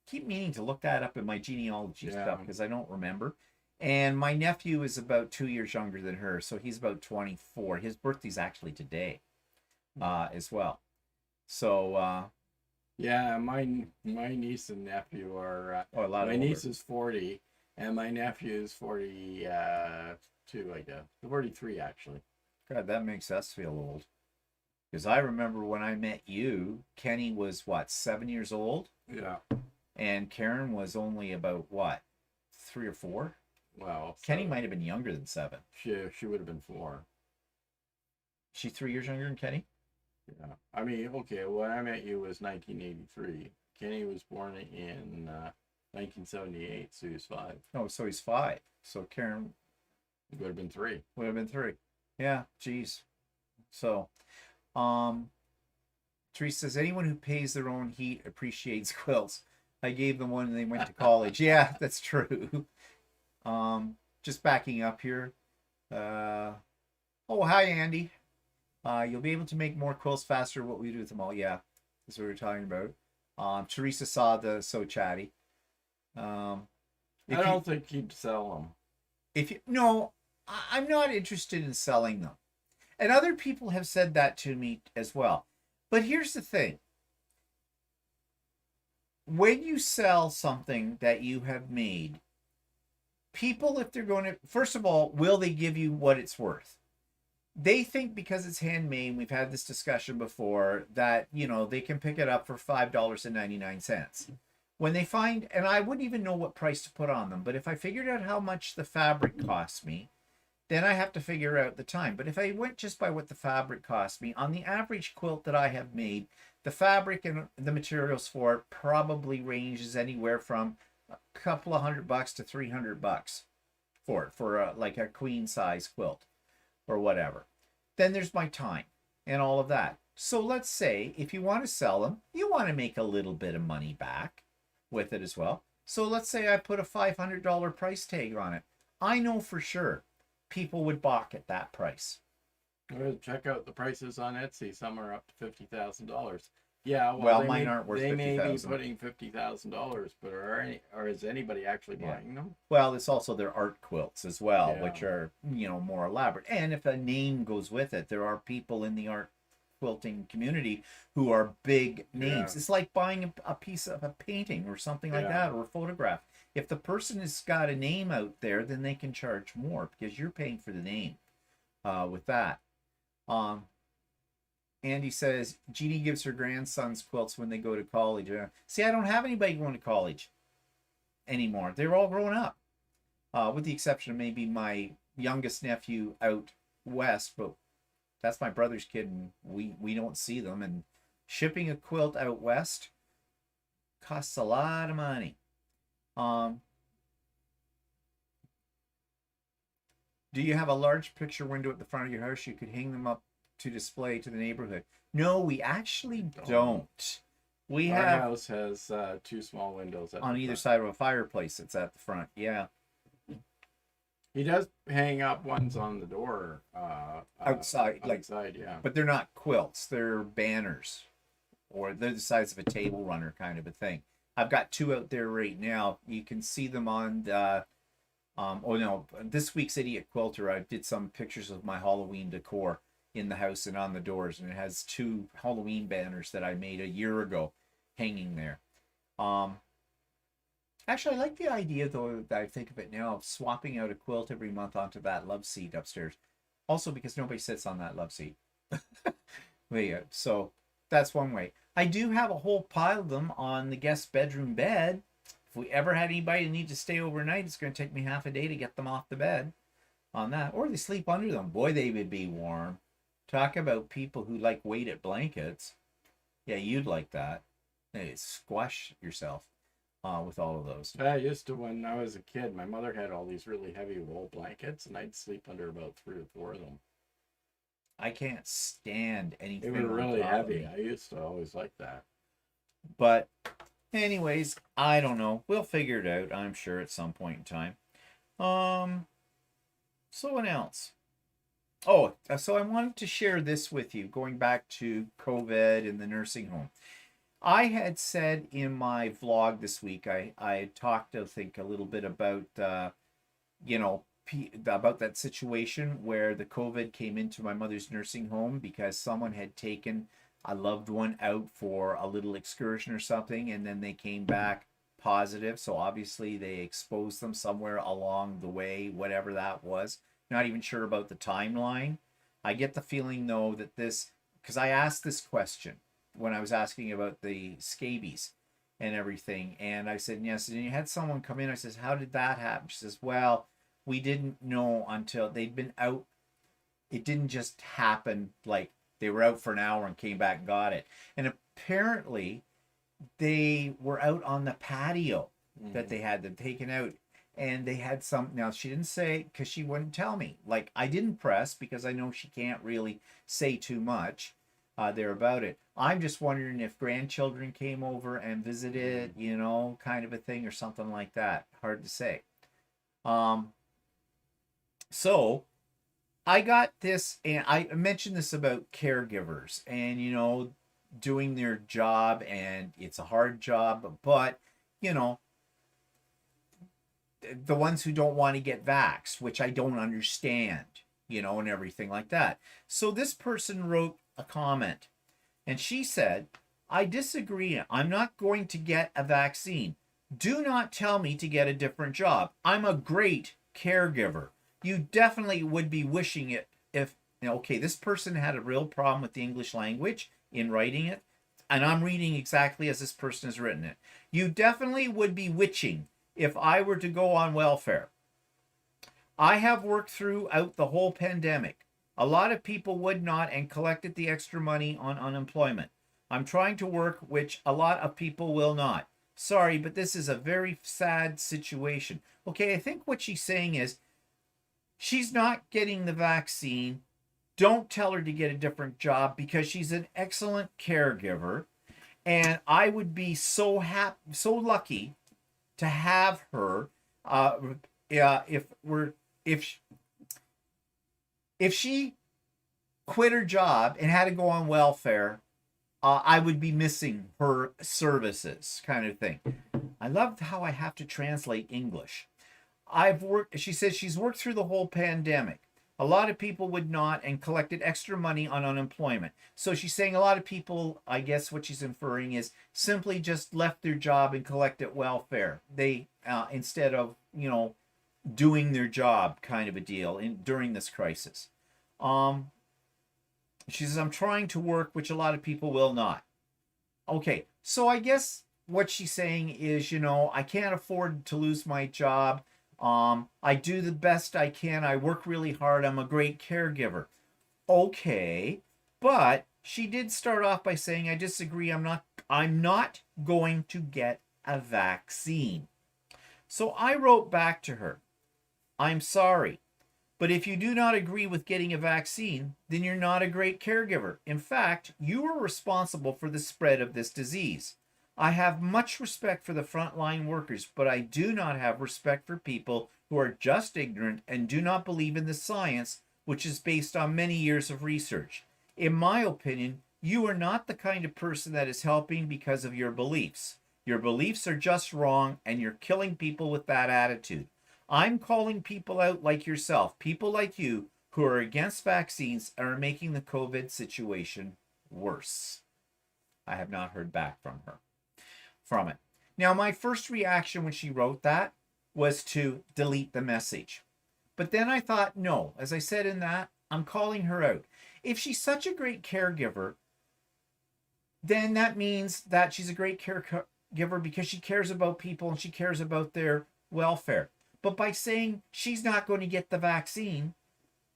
Keep meaning to look that up in my genealogy stuff because I don't remember. And my nephew is about 2 years younger than her, so he's about 24. His birthday's actually today, as well. So yeah, my niece and nephew are. a lot my older. niece is 40, And my nephew's 42, I guess. 43, actually. God, that makes us feel old. Because I remember when I met you, Kenny was what, 7 years old? Yeah. And Karen was only about what, 3 or 4? Well, Kenny might have been younger than 7. she would have been 4. She's 3 years younger than Kenny? Yeah. I mean, okay, when I met you was 1983. Kenny was born in 1978, so he was 5. Oh, so he's 5. So Karen It would have been 3. would have been 3. Yeah, geez. So, Teresa says, anyone who pays their own heat appreciates quilts. I gave them one and they went to college. Yeah, that's true. Just backing up here. Oh, hi, Andy. You'll be able to make more quilts faster. What we do with them all. Yeah, that's what we were talking about. Teresa saw the So Chatty. I don't think he'd sell them. No, I'm not interested in selling them. And other people have said that to me as well. But here's the thing. When you sell something that you have made, people, if they're going to, first of all, will they give you what it's worth? They think because it's handmade, we've had this discussion before, that, they can pick it up for $5.99. When they find, and I wouldn't even know what price to put on them, but if I figured out how much the fabric costs me, then I have to figure out the time. But if I went just by what the fabric cost me, on the average quilt that I have made, the fabric and the materials for it probably ranges anywhere from a couple of $100 to $300 for like a queen size quilt or whatever. Then there's my time and all of that. So let's say if you want to sell them, you want to make a little bit of money back with it as well. So let's say I put a $500 price tag on it. I know for sure people would balk at that price. Well, check out the prices on Etsy. Some are up to $50,000. Yeah, well mine aren't worth $50,000. They may be putting $50,000, but is anybody actually buying them? Well, it's also their art quilts as well, Yeah. which are more elaborate. And if a name goes with it, there are people in the art quilting community who are big names. Yeah. It's like buying a piece of a painting or something like that, or a photograph. If the person has got a name out there, then they can charge more because you're paying for the name with that. Andy says, Jeannie gives her grandsons quilts when they go to college. See, I don't have anybody going to college anymore. They're all grown up, with the exception of maybe my youngest nephew out west, but that's my brother's kid, and we don't see them. And shipping a quilt out west costs a lot of money. Do you have a large picture window at the front of your house? You could hang them up to display to the neighborhood. No, we actually don't. Our house has 2 small windows on either side of a fireplace. That's at the front. Yeah. He does hang up ones on the door outside, yeah. But they're not quilts. They're banners, or they're the size of a table runner kind of a thing. I've got 2 out there right now. You can see them on the. This week's Idiot Quilter, I did some pictures of my Halloween decor in the house and on the doors, and it has 2 Halloween banners that I made a year ago hanging there. Actually, I like the idea, though, that I think of it now, of swapping out a quilt every month onto that love seat upstairs. Also because nobody sits on that love seat. Yeah, so that's one way. I do have a whole pile of them on the guest bedroom bed. If we ever had anybody that need to stay overnight, it's going to take me half a day to get them off the bed on that. Or they sleep under them. Boy, they would be warm. Talk about people who like weighted blankets. Yeah, you'd like that. Hey, squash yourself with all of those. I used to, when I was a kid, my mother had all these really heavy wool blankets, and I'd sleep under about 3 or 4 of them. I can't stand anything. They were really heavy. I used to always like that. But anyways, I don't know. We'll figure it out, I'm sure, at some point in time. So what else? Oh, so I wanted to share this with you, going back to COVID and the nursing home. I had said in my vlog this week, I had talked, I think, a little bit about, about that situation where the COVID came into my mother's nursing home because someone had taken a loved one out for a little excursion or something, and then they came back positive. So obviously they exposed them somewhere along the way, whatever that was. Not even sure about the timeline. I get the feeling though that this, because I asked this question when I was asking about the scabies and everything, and I said yes. And you had someone come in. I says, how did that happen? She says, well, we didn't know until they'd been out. It didn't just happen like they were out for an hour and came back and got it. And apparently they were out on the patio that they had them taken out, and they had some. Now she didn't say, because she wouldn't tell me. Like, I didn't press because I know she can't really say too much there about it. I'm just wondering if grandchildren came over and visited, you know, kind of a thing or something like that. Hard to say. So I got this, and I mentioned this about caregivers and, you know, doing their job, and it's a hard job, but, you know, the ones who don't want to get vaxxed, which I don't understand, you know, and everything like that. So this person wrote a comment, and she said, I disagree. I'm not going to get a vaccine. Do not tell me to get a different job. I'm a great caregiver. You definitely would be wishing it if, you know, okay, this person had a real problem with the English language in writing it, and I'm reading exactly as this person has written it. You definitely would be witching if I were to go on welfare. I have worked throughout the whole pandemic. A lot of people would not and collected the extra money on unemployment. I'm trying to work, which a lot of people will not. Sorry, but this is a very sad situation. Okay, I think what she's saying is she's not getting the vaccine. Don't tell her to get a different job because she's an excellent caregiver. And I would be so lucky to have her. If she quit her job and had to go on welfare, I would be missing her services, kind of thing. I love how I have to translate English. She says she's worked through the whole pandemic. A lot of people would not and collected extra money on unemployment. So she's saying a lot of people, I guess what she's inferring is simply just left their job and collected welfare. They, instead of, you know, doing their job, kind of a deal during this crisis. She says, I'm trying to work, which a lot of people will not. Okay, so I guess what she's saying is, you know, I can't afford to lose my job. I do the best I can. I work really hard. I'm a great caregiver. Okay, but she did start off by saying, I disagree. I'm not going to get a vaccine. So I wrote back to her, I'm sorry, but if you do not agree with getting a vaccine, then you're not a great caregiver. In fact, you are responsible for the spread of this disease. I have much respect for the frontline workers, but I do not have respect for people who are just ignorant and do not believe in the science, which is based on many years of research. In my opinion, you are not the kind of person that is helping because of your beliefs. Your beliefs are just wrong, and you're killing people with that attitude. I'm calling people out like yourself, people like you, who are against vaccines and are making the COVID situation worse. I have not heard back from it. Now, my first reaction when she wrote that was to delete the message. But then I thought, no, as I said in that, I'm calling her out. If she's such a great caregiver, then that means that she's a great caregiver because she cares about people and she cares about their welfare. But by saying she's not going to get the vaccine,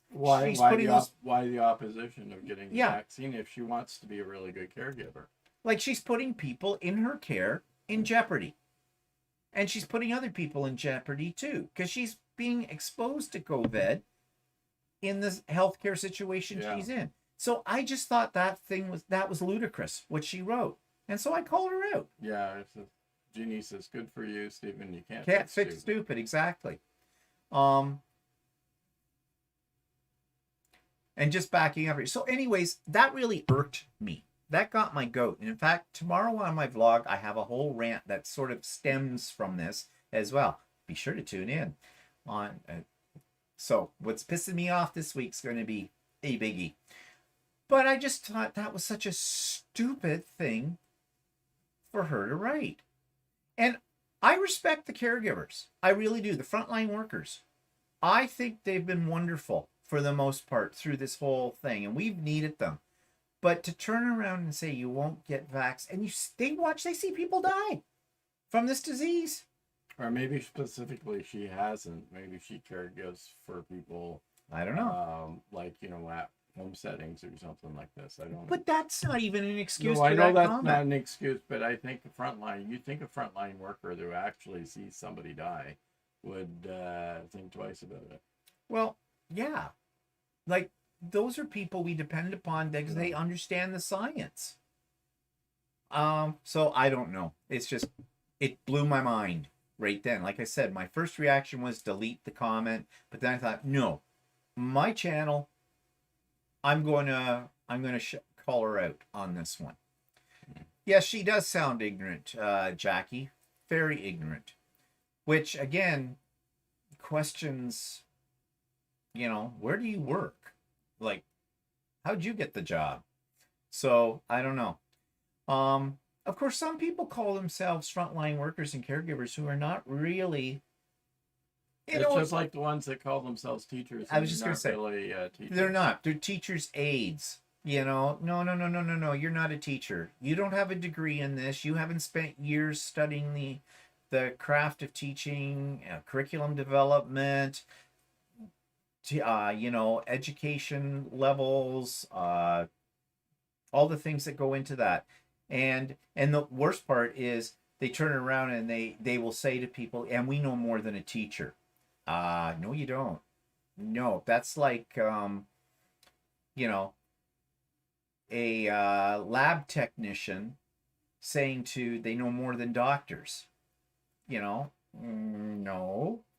why the opposition of getting the vaccine if she wants to be a really good caregiver? Like, she's putting people in her care in jeopardy. And she's putting other people in jeopardy too, because she's being exposed to COVID in this healthcare situation she's in. So I just thought that was ludicrous, what she wrote. And so I called her out. Yeah, Jeannie says, good for you, Stephen. You can't fix stupid, exactly. And just backing up. So anyways, that really irked me. That got my goat. And in fact, tomorrow on my vlog, I have a whole rant that sort of stems from this as well. Be sure to tune in. So what's pissing me off this week's going to be a biggie. But I just thought that was such a stupid thing for her to write. And I respect the caregivers. I really do. The frontline workers. I think they've been wonderful for the most part through this whole thing, and we've needed them. But to turn around and say you won't get vax, and they see people die from this disease. Or maybe specifically she hasn't. Maybe she caregivers for people. I don't know. Like, at home settings or something like this. I don't know. But that's not even an excuse No, I for know that that's comment. not an excuse, but I think you think a frontline worker who actually sees somebody die would think twice about it. Well, yeah. Like, those are people we depend upon because they understand the science. So I don't know. It's just, it blew my mind right then. Like I said, my first reaction was delete the comment, but then I thought, no, my channel, I'm going to call her out on this one. Yes, she does sound ignorant, Jackie, very ignorant, which again questions, where do you work? Like, how'd you get the job? So I don't know. Of course, some people call themselves frontline workers and caregivers who are not really. It's just like the ones that call themselves teachers. I was just going to say, really, teachers. They're not. They're teachers' aides. No. You're not a teacher. You don't have a degree in this. You haven't spent years studying the craft of teaching, curriculum development, education levels, all the things that go into that. And the worst part is they turn around and they will say to people, and we know more than a teacher. No, you don't. No, that's like, a lab technician saying they know more than doctors. No,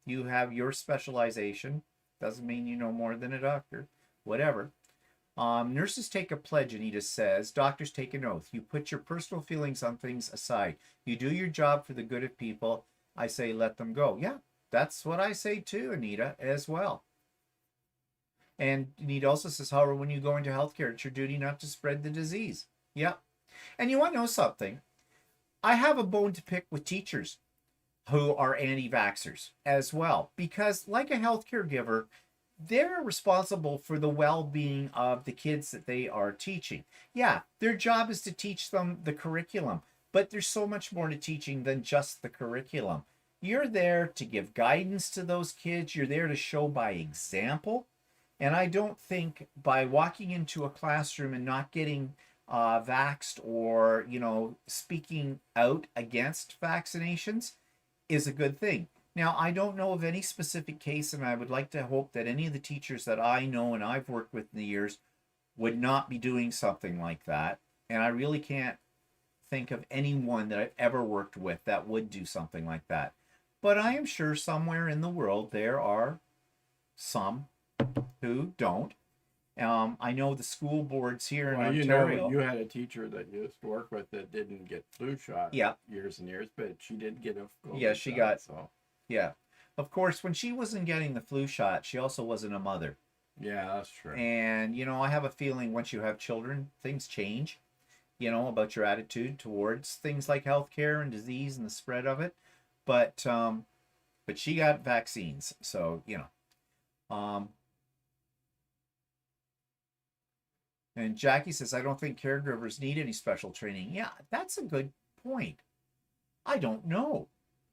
you have your specialization. Doesn't mean you know more than a doctor. Whatever. Nurses take a pledge, Anita says. Doctors take an oath. You put your personal feelings on things aside. You do your job for the good of people. I say let them go. Yeah, that's what I say too, Anita, as well. And Anita also says, however, when you go into healthcare, it's your duty not to spread the disease. Yeah. And you want to know something? I have a bone to pick with teachers who are anti-vaxxers as well. Because like a healthcare giver, they're responsible for the well-being of the kids that they are teaching. Yeah, their job is to teach them the curriculum, but there's so much more to teaching than just the curriculum. You're there to give guidance to those kids. You're there to show by example. And I don't think by walking into a classroom and not getting vaxxed or, speaking out against vaccinations is a good thing. Now, I don't know of any specific case, and I would like to hope that any of the teachers that I know and I've worked with in the years would not be doing something like that. And I really can't think of anyone that I've ever worked with that would do something like that. But I am sure somewhere in the world there are some who don't. I know the school boards here in Ontario. You had a teacher that you used to work with that didn't get flu shot years and years, but she did get a COVID she shot, got. So. Yeah. Of course, when she wasn't getting the flu shot, she also wasn't a mother. Yeah, that's true. And, I have a feeling once you have children, things change, about your attitude towards things like healthcare and disease and the spread of it. But she got vaccines. So, and Jackie says, I don't think caregivers need any special training. Yeah, that's a good point. I don't know.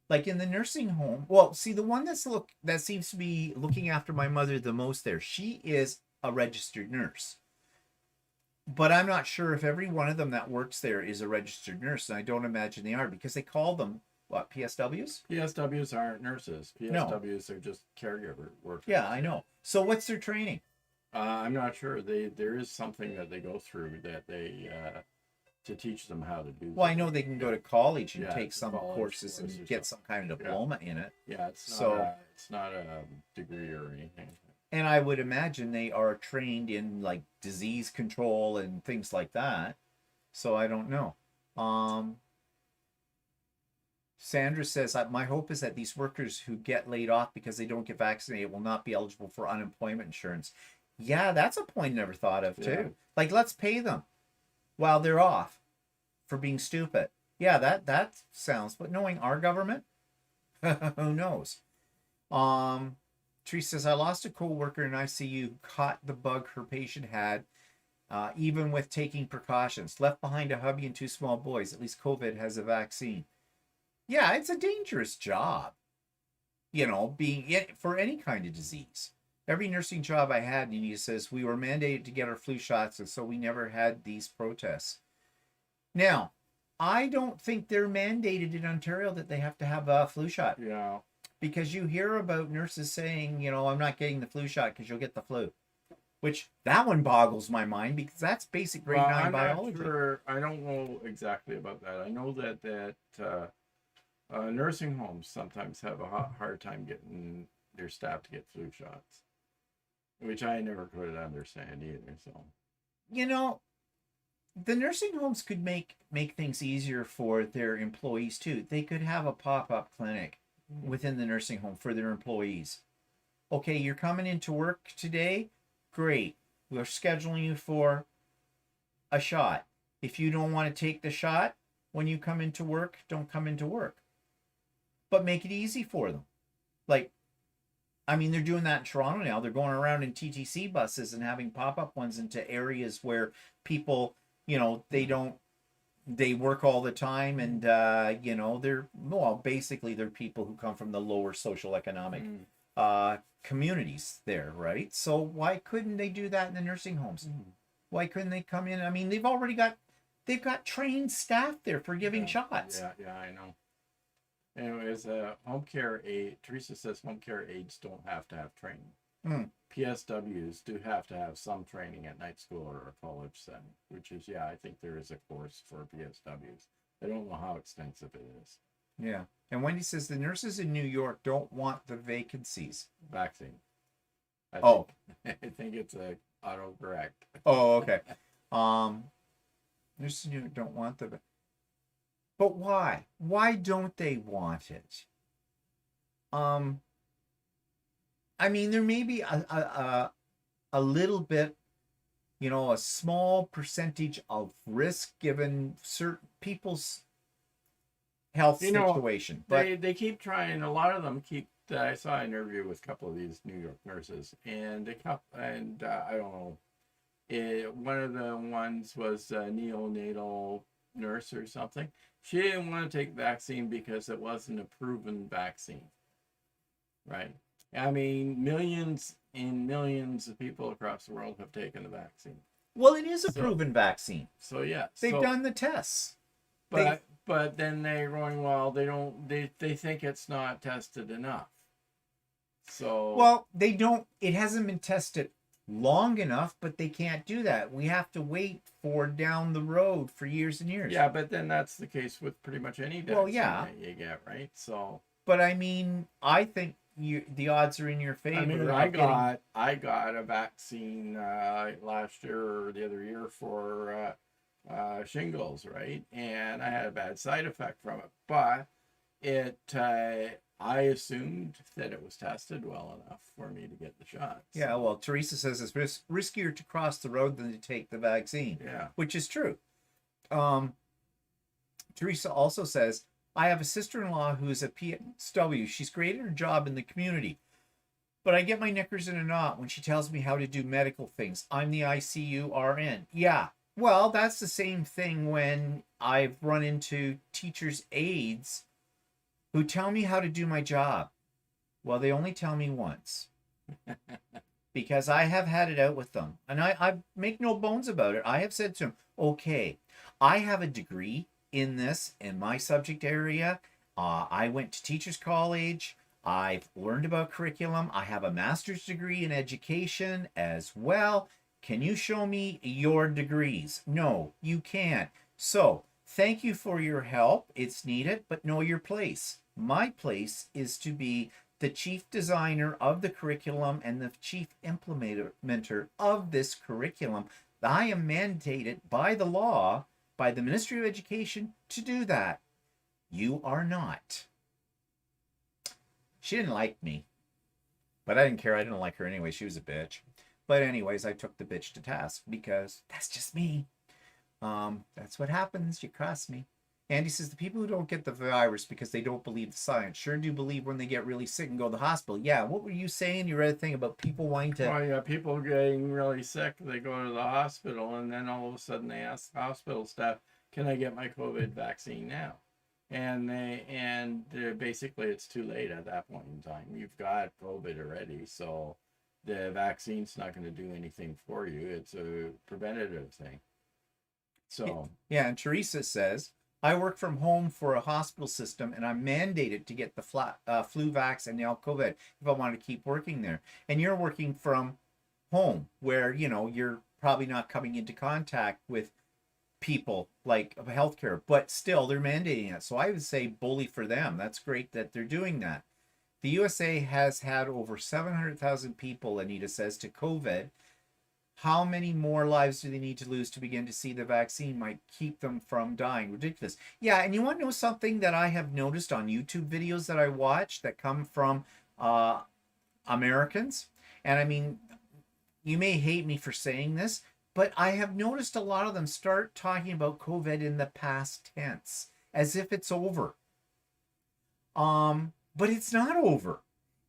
Like in the nursing home, well, see, the one that seems to be looking after my mother the most there, she is a registered nurse. But I'm not sure if every one of them that works there is a registered nurse, and I don't imagine they are because they call them, what, PSWs? PSWs aren't nurses. PSWs are just caregiver workers. Yeah, I know. So what's their training? I'm not sure. There is something that they go through that they to teach them how to do. Well, I know they can go to college and take some courses and get some kind of diploma in it. Yeah, it's not a degree or anything. And I would imagine they are trained in like disease control and things like that. So I don't know. Sandra says, my hope is that these workers who get laid off because they don't get vaccinated will not be eligible for unemployment insurance. Yeah, that's a point I never thought of too. Yeah. Like, let's pay them while they're off for being stupid. Yeah, that sounds, but knowing our government, Who knows? Teresa says, I lost a co-worker in ICU who caught the bug her patient had, even with taking precautions. Left behind a hubby and two small boys. At least COVID has a vaccine. Yeah, it's a dangerous job, being it for any kind of disease. Every nursing job I had, and he says, we were mandated to get our flu shots, and so we never had these protests. Now, I don't think they're mandated in Ontario that they have to have a flu shot. Yeah. Because you hear about nurses saying, I'm not getting the flu shot because you'll get the flu. Which, that one boggles my mind because that's basic grade 9 I'm biology. not sure. I don't know exactly about that. I know that nursing homes sometimes have a hard time getting their staff to get flu shots, which I never could understand either. So, the nursing homes could make things easier for their employees too. They could have a pop-up clinic within the nursing home for their employees. Okay, you're coming into work today. Great. We're scheduling you for a shot. If you don't want to take the shot when you come into work, don't come into work. But make it easy for them. Like, they're doing that in Toronto now. They're going around in TTC buses and having pop-up ones into areas where people, they work all the time, and basically they're people who come from the lower social economic communities there, right? So why couldn't they do that in the nursing homes? Why couldn't they come in? They've got trained staff there for giving shots. Yeah, I know. Anyways, home care aid. Teresa says home care aides don't have to have training. PSWs do have to have some training at night school or a college setting, which is, I think there is a course for PSWs. I don't know how extensive it is. Yeah. And Wendy says the nurses in New York don't want the vacancies. Vaccine. I think it's a autocorrect. Oh, okay. Nurses in New York don't want the. But why? Why don't they want it? There may be a little bit, a small percentage of risk given certain people's health situation. But they keep trying. A lot of them keep. I saw an interview with a couple of these New York nurses, and I don't know. One of the ones was a neonatal nurse or something. She didn't want to take the vaccine because it wasn't a proven vaccine. Right. Millions and millions of people across the world have taken the vaccine. Well, it is a proven vaccine. So yeah, they've done the tests. But then they're going, well, they think it's not tested enough. So well, they don't. It hasn't been tested long enough, but they can't do that. We have to wait for down the road for years and years. Yeah, but then that's the case with pretty much any vaccine that you get, right? So, but I think the odds are in your favor. I got a vaccine last year or the other year for shingles, right? And I had a bad side effect from it, but I assumed that it was tested well enough for me to get the shot. So. Yeah, well, Teresa says it's riskier to cross the road than to take the vaccine. Yeah, which is true. Teresa also says, I have a sister-in-law who is a PSW. She's great at her job in the community, but I get my knickers in a knot when she tells me how to do medical things. I'm the ICU RN. Yeah, well, that's the same thing when I've run into teachers' aides who tell me how to do my job. Well, they only tell me once. Because I have had it out with them. And I make no bones about it. I have said to them, okay, I have a degree in this, in my subject area. I went to teachers college. I've learned about curriculum. I have a master's degree in education as well. Can you show me your degrees? No, you can't. So thank you for your help. It's needed, but know your place. My place is to be the chief designer of the curriculum and the chief implementer of this curriculum. I am mandated by the law, by the Ministry of Education, to do that. You are not. She didn't like me, but I didn't care. I didn't like her anyway. She was a bitch. But anyways, I took the bitch to task because that's just me. That's what happens. You cross me. Andy says the people who don't get the virus because they don't believe the science sure do believe when they get really sick and go to the hospital. Yeah, what were you saying? You read a thing about people wanting to. Oh yeah, people getting really sick, they go to the hospital, and then all of a sudden they ask the hospital staff, "Can I get my COVID vaccine now?" Basically it's too late at that point in time. You've got COVID already, so the vaccine's not going to do anything for you. It's a preventative thing. So Yeah, and Teresa says, I work from home for a hospital system and I'm mandated to get the flu vax and now COVID if I want to keep working there. And you're working from home where, you know, you're probably not coming into contact with people like healthcare, but still they're mandating it. So I would say bully for them. That's great that they're doing that. The USA has had over 700,000 people, Anita says, to COVID. How many more lives do they need to lose to begin to see the vaccine might keep them from dying? Ridiculous. Yeah, and you want to know something that I have noticed on YouTube videos that I watch that come from Americans? And I mean, you may hate me for saying this, but I have noticed a lot of them start talking about COVID in the past tense, as if it's over. But it's not over.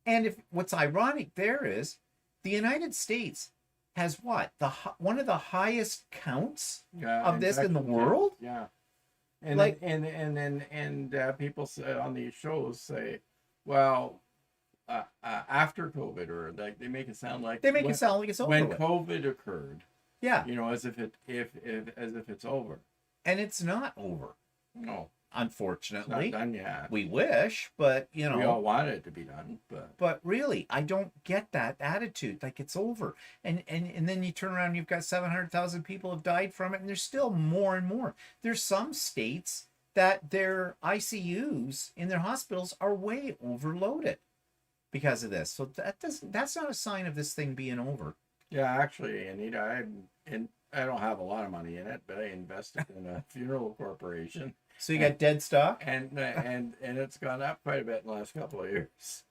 And if what's ironic there is the United States has what one of the highest counts of this in the world. Yeah, and like people say on these shows say, well, after COVID, or like they make it sound like it's over when with. COVID occurred. Yeah, you know, as if it's over, and it's not over. No, unfortunately, it's not done yet. We wish, but you know, we all want it to be done, but really, I don't get that attitude. Like it's over, and then you turn around, and you've got 700,000 people have died from it, and there's still more and more. There's some states that their ICUs in their hospitals are way overloaded because of this. So that's not a sign of this thing being over. Yeah, actually, Anita, I don't have a lot of money in it, but I invested in a funeral corporation. So you got dead stock, and it's gone up quite a bit in the last couple of years.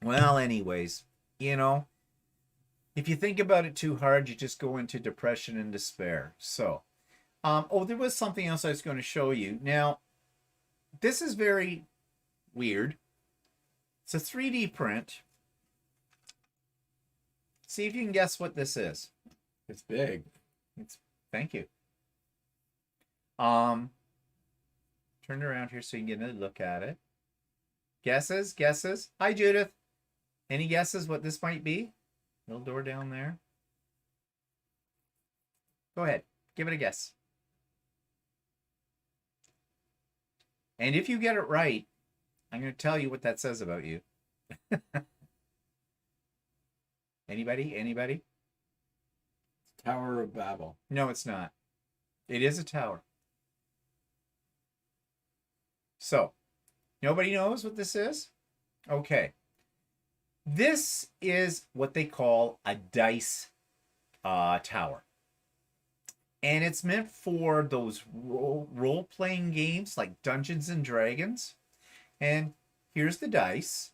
Well, anyways, you know, if you think about it too hard, you just go into depression and despair. So, there was something else I was going to show you. Now, this is very weird. It's a 3D print. See if you can guess what this is. It's big. Thank you. Turn it around here so you can get a look at it. Guesses? Hi, Judith. Any guesses what this might be? Little door down there. Go ahead. Give it a guess. And if you get it right, I'm going to tell you what that says about you. Anybody? Tower of Babel. No, it's not. It is a tower. So, nobody knows what this is? Okay. This is what they call a dice tower. And it's meant for those role-playing games like Dungeons and Dragons. And here's the dice.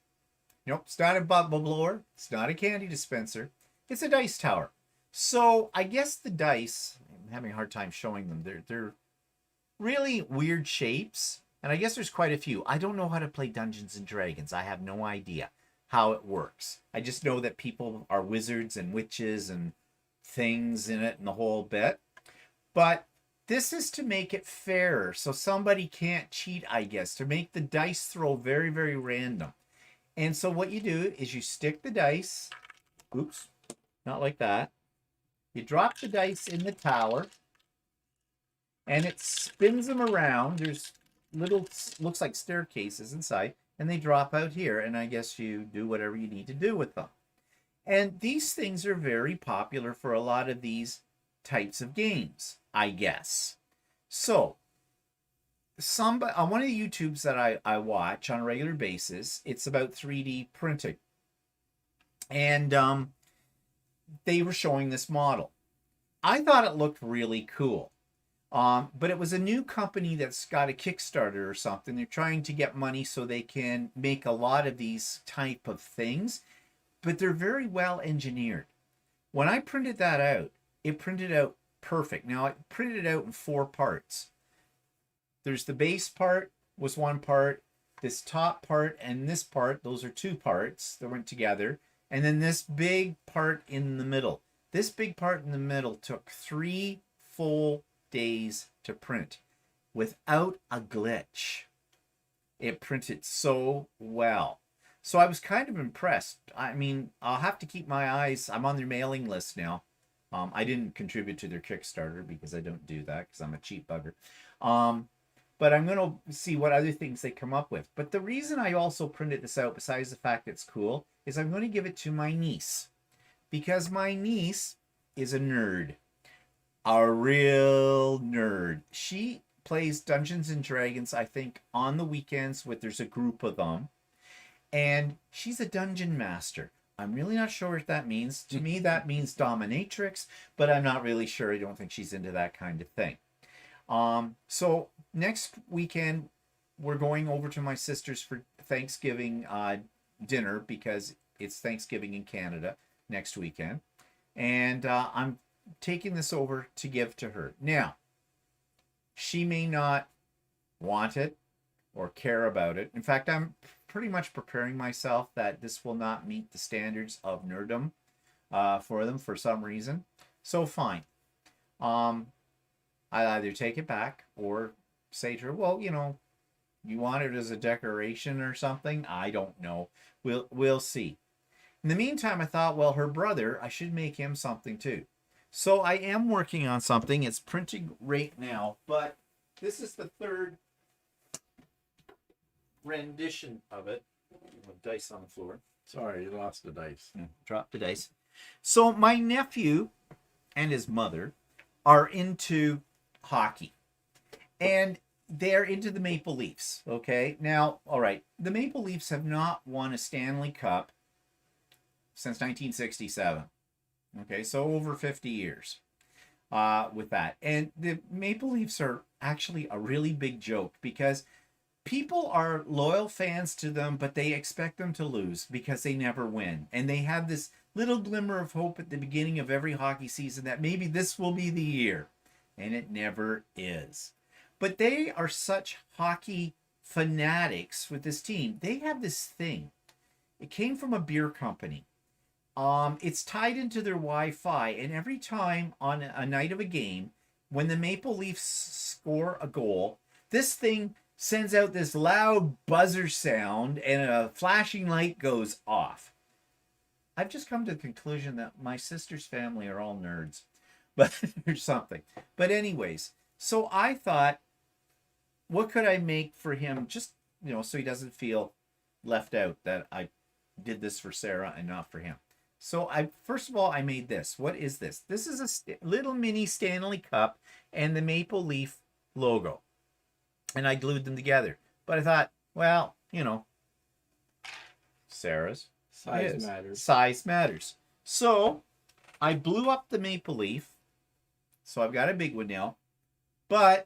Nope, it's not a bubble blower. It's not a candy dispenser. It's a dice tower. So I guess the dice, I'm having a hard time showing them. They're really weird shapes. And I guess there's quite a few. I don't know how to play Dungeons and Dragons. I have no idea how it works. I just know that people are wizards and witches and things in it and the whole bit. But this is to make it fairer so somebody can't cheat, I guess, to make the dice throw very, very random. And so what you do is you stick the dice, oops, not like that. You drop the dice in the tower and it spins them around. There's little, looks like staircases inside, and they drop out here. And I guess you do whatever you need to do with them. And these things are very popular for a lot of these types of games, I guess. So, on one of the YouTubes that I watch on a regular basis, it's about 3D printing. And they were showing this model. I thought it looked really cool. But it was a new company that's got a Kickstarter or something. They're trying to get money so they can make a lot of these type of things. But they're very well engineered. When I printed that out, it printed out perfect. Now, I printed it out in 4 parts. There's the base part was 1 part, this top part and this part, those are 2 parts that went together, and then this big part in the middle. This big part in the middle took 3 full days to print without a glitch. It printed so well. So I was kind of impressed. I mean, I'll have to keep my eyes. I'm on their mailing list now. I didn't contribute to their Kickstarter because I don't do that because I'm a cheap bugger. But I'm going to see what other things they come up with. But the reason I also printed this out, besides the fact it's cool, is I'm going to give it to my niece. Because my niece is a nerd. A real nerd. She plays Dungeons and Dragons, I think, on the weekends with there's a group of them. And she's a dungeon master. I'm really not sure what that means. To me, that means dominatrix, but I'm not really sure. I don't think she's into that kind of thing. So next weekend, we're going over to my sister's for Thanksgiving dinner because it's Thanksgiving in Canada next weekend. And I'm taking this over to give to her. Now, she may not want it or care about it. In fact, I'm pretty much preparing myself that this will not meet the standards of nerddom for them for some reason. So fine. I'll either take it back or say to her, well, you know, you want it as a decoration or something? I don't know. We'll see. In the meantime, I thought, well, her brother, I should make him something too. So I am working on something. It's printing right now, but this is the 3rd rendition of it. Dice on the floor. Sorry, you lost the dice. Drop the dice. So my nephew and his mother are into hockey. And they're into the Maple Leafs. Okay. Now, all right. The Maple Leafs have not won a Stanley Cup since 1967. Okay. So over 50 years with that. And the Maple Leafs are actually a really big joke because people are loyal fans to them, but they expect them to lose because they never win. And they have this little glimmer of hope at the beginning of every hockey season that maybe this will be the year. And it never is. But they are such hockey fanatics with this team. They have this thing. It came from a beer company. It's tied into their Wi-Fi, and every time on a night of a game, when the Maple Leafs score a goal, this thing sends out this loud buzzer sound, and a flashing light goes off. I've just come to the conclusion that my sister's family are all nerds, but there's something. But anyways, so I thought, what could I make for him, just, you know, so he doesn't feel left out that I did this for Sarah and not for him. So first of all, I made this. What is this? This is a little mini Stanley Cup and the Maple Leaf logo. And I glued them together. But I thought, well, you know, Sarah's. Size matters. Size matters. So I blew up the Maple Leaf. So I've got a big one now. But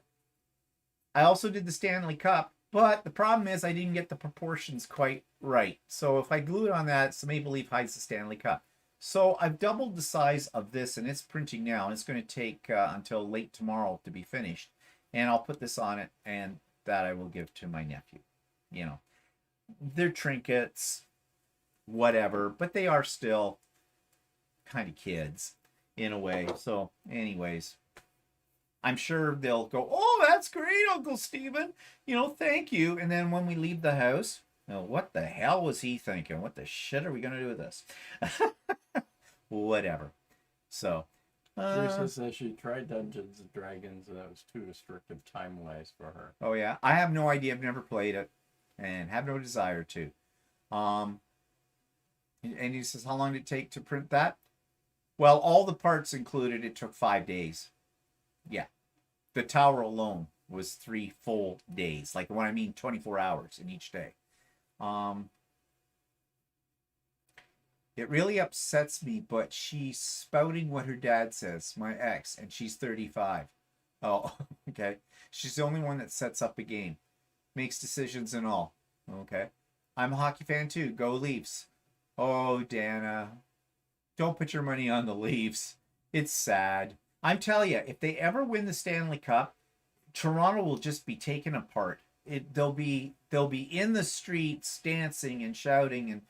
I also did the Stanley Cup. But the problem is I didn't get the proportions quite right. So if I glue it on that, the Maple Leaf hides the Stanley Cup. So I've doubled the size of this, and it's printing now. And it's going to take until late tomorrow to be finished. And I'll put this on it, and that I will give to my nephew. You know, they're trinkets, whatever, but they are still kind of kids in a way. So anyways, I'm sure they'll go, oh, that's great, Uncle Stephen. You know, thank you. And then when we leave the house, oh, what the hell was he thinking? What the shit are we going to do with this? Whatever. So, Teresa says she tried Dungeons and Dragons and that was too restrictive time-wise for her. Oh, yeah. I have no idea. I've never played it and have no desire to. And he says, how long did it take to print that? Well, all the parts included, it took 5 days. Yeah. The tower alone was 3 full days. Like when I mean 24 hours in each day. It really upsets me, but she's spouting what her dad says, my ex, and she's 35. Oh, okay. She's the only one that sets up a game. Makes decisions and all. Okay. I'm a hockey fan too. Go Leafs. Oh, Dana. Don't put your money on the Leafs. It's sad. I'm telling you, if they ever win the Stanley Cup, Toronto will just be taken apart. They'll be in the streets dancing and shouting and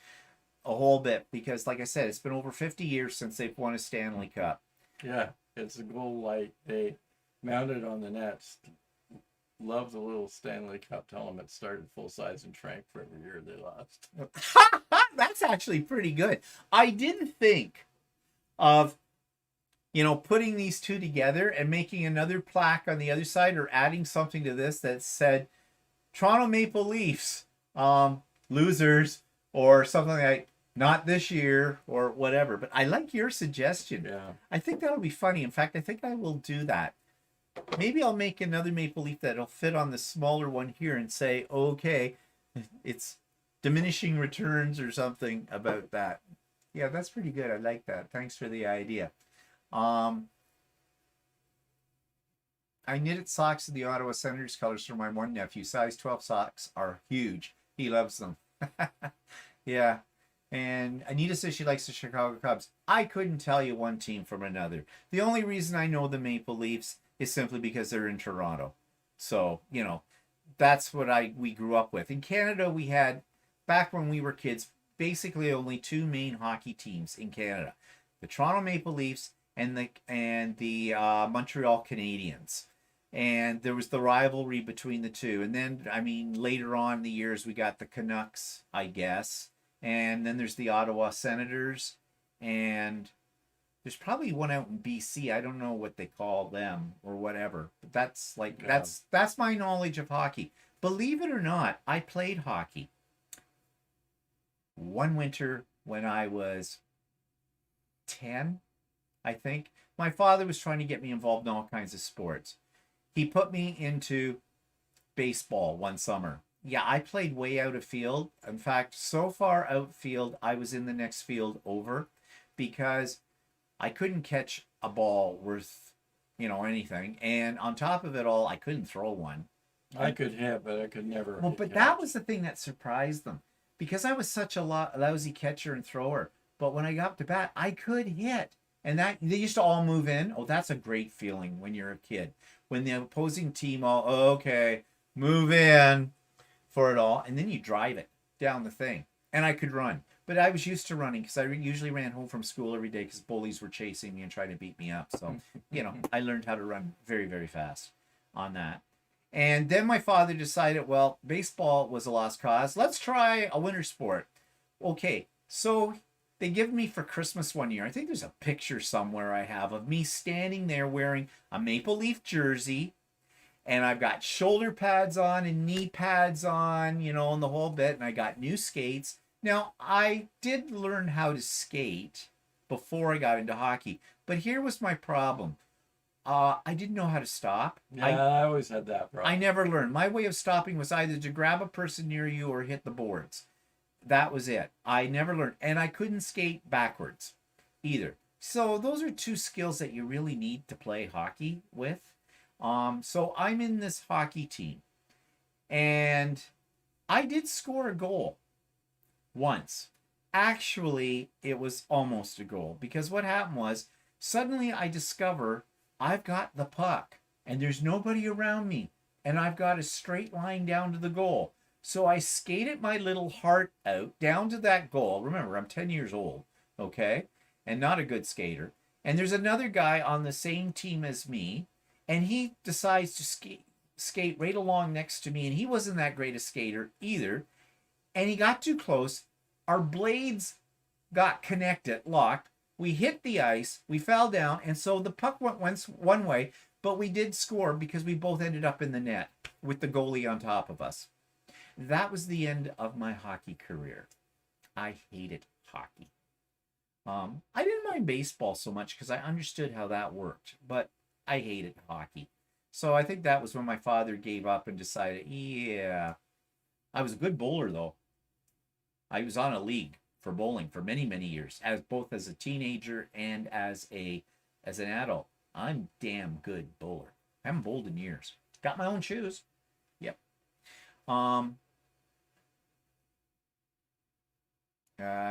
a whole bit because, like I said, it's been over 50 years since they've won a Stanley Cup. Yeah, it's a goal light. They mounted on the nets. Love the little Stanley Cup. Tell them it started full size and shrank for every year they lost. That's actually pretty good. I didn't think of putting these two together and making another plaque on the other side or adding something to this that said Toronto Maple Leafs, losers, or something like not this year or whatever. But I like your suggestion. Yeah. I think that'll be funny. In fact, I think I will do that. Maybe I'll make another maple leaf that'll fit on the smaller one here and say, okay, it's diminishing returns or something about that. Yeah, that's pretty good. I like that. Thanks for the idea. I knitted socks in the Ottawa Senators colors for my one nephew. Size 12 socks are huge. He loves them. Yeah. And Anita says she likes the Chicago Cubs. I couldn't tell you one team from another. The only reason I know the Maple Leafs is simply because they're in Toronto. So, that's what we grew up with. In Canada, we had, back when we were kids, basically only two main hockey teams in Canada. The Toronto Maple Leafs and the Montreal Canadiens. And there was the rivalry between the two. And then, later on in the years, we got the Canucks, I guess. And then there's the Ottawa Senators. And there's probably one out in BC. I don't know what they call them or whatever. But that's my knowledge of hockey. Believe it or not, I played hockey one winter when I was 10, I think. My father was trying to get me involved in all kinds of sports. He put me into baseball one summer. Yeah, I played way out of field. In fact, so far outfield, I was in the next field over because I couldn't catch a ball worth, anything. And on top of it all, I couldn't throw one. I could hit, but I could never. Well, but that was the thing that surprised them because I was such a lousy catcher and thrower. But when I got up to bat, I could hit. And that they used to all move in. Oh, that's a great feeling when you're a kid. When the opposing team okay, move in for it all. And then you drive it down the thing. And I could run. But I was used to running because I usually ran home from school every day because bullies were chasing me and trying to beat me up. So, I learned how to run very, very fast on that. And then my father decided, well, baseball was a lost cause. Let's try a winter sport. Okay, so they give me for Christmas one year. I think there's a picture somewhere I have of me standing there wearing a Maple Leaf jersey. And I've got shoulder pads on and knee pads on, and the whole bit. And I got new skates. Now, I did learn how to skate before I got into hockey. But here was my problem. I didn't know how to stop. Yeah, I always had that problem. I never learned. My way of stopping was either to grab a person near you or hit the boards. That was it. I never learned. And I couldn't skate backwards either. So those are two skills that you really need to play hockey with. So I'm in this hockey team. And I did score a goal once. Actually, it was almost a goal. Because what happened was, suddenly I discover I've got the puck. And there's nobody around me. And I've got a straight line down to the goal. So I skated my little heart out down to that goal. Remember, I'm 10 years old, okay? And not a good skater. And there's another guy on the same team as me. And he decides to skate right along next to me. And he wasn't that great a skater either. And he got too close. Our blades got connected, locked. We hit the ice. We fell down. And so the puck went one way. But we did score because we both ended up in the net with the goalie on top of us. That was the end of my hockey career. I hated hockey. I didn't mind baseball so much because I understood how that worked, but I hated hockey. So I think that was when my father gave up and decided, yeah. I was a good bowler, though. I was on a league for bowling for many, many years, both as a teenager and as an adult. I'm damn good bowler. I haven't bowled in years. Got my own shoes. Yep.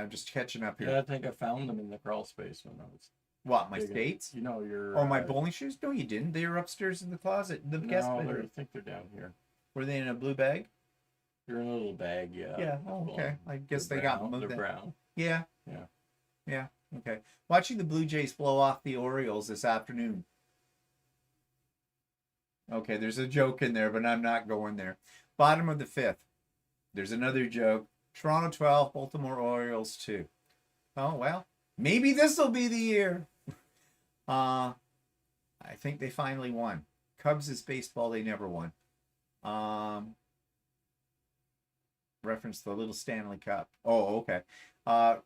Just catching up here. Yeah, I think I found them in the crawl space when I was What, my Digging. skates? You know your. Oh, my bowling shoes? No, you didn't. They were upstairs in the closet, in the guest No, I bedroom. think they're down here. Were they in a blue bag? They're in a little bag, yeah. Yeah. Oh, okay. I guess They're they got brown. moved. They're in. brown. Yeah. Yeah. Yeah. Okay. Watching the Blue Jays blow off the Orioles this afternoon. Okay, there's a joke in there, but I'm not going there. Bottom of the fifth. There's another joke. Toronto 12, Baltimore Orioles 2. Oh, well, maybe this will be the year. I think they finally won. Cubs is baseball, they never won. Reference the Little Stanley Cup. Oh, okay.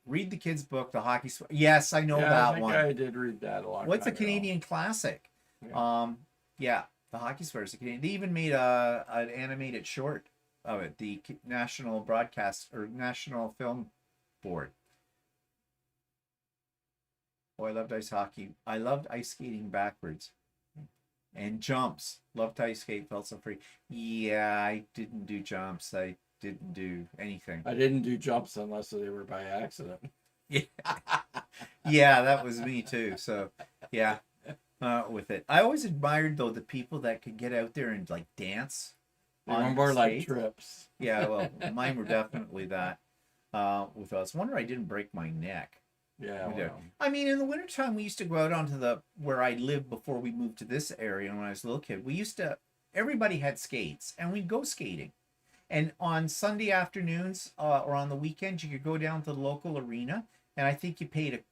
Read the kids' book, The Hockey Yes, I know that I think one. I did read that a long What's a time ago. Canadian classic? Yeah. Yeah, The Hockey Sweater is a Canadian. They even made an animated short of it. The National Broadcast or National Film Board. Oh, I loved ice hockey. I loved ice skating backwards. And jumps. Loved to ice skate. Felt so free. Yeah, I didn't do jumps. I didn't do anything. I didn't do jumps unless they were by accident. Yeah, yeah, that was me too. So, yeah, with it. I always admired though the people that could get out there and like dance. They were more like trips. Yeah, well, mine were definitely that. With us, wonder I didn't break my neck. Yeah, well. I mean, in the wintertime, we used to go out onto where I lived before we moved to this area. And when I was a little kid, everybody had skates and we'd go skating. And on Sunday afternoons or on the weekends, you could go down to the local arena. And I think you paid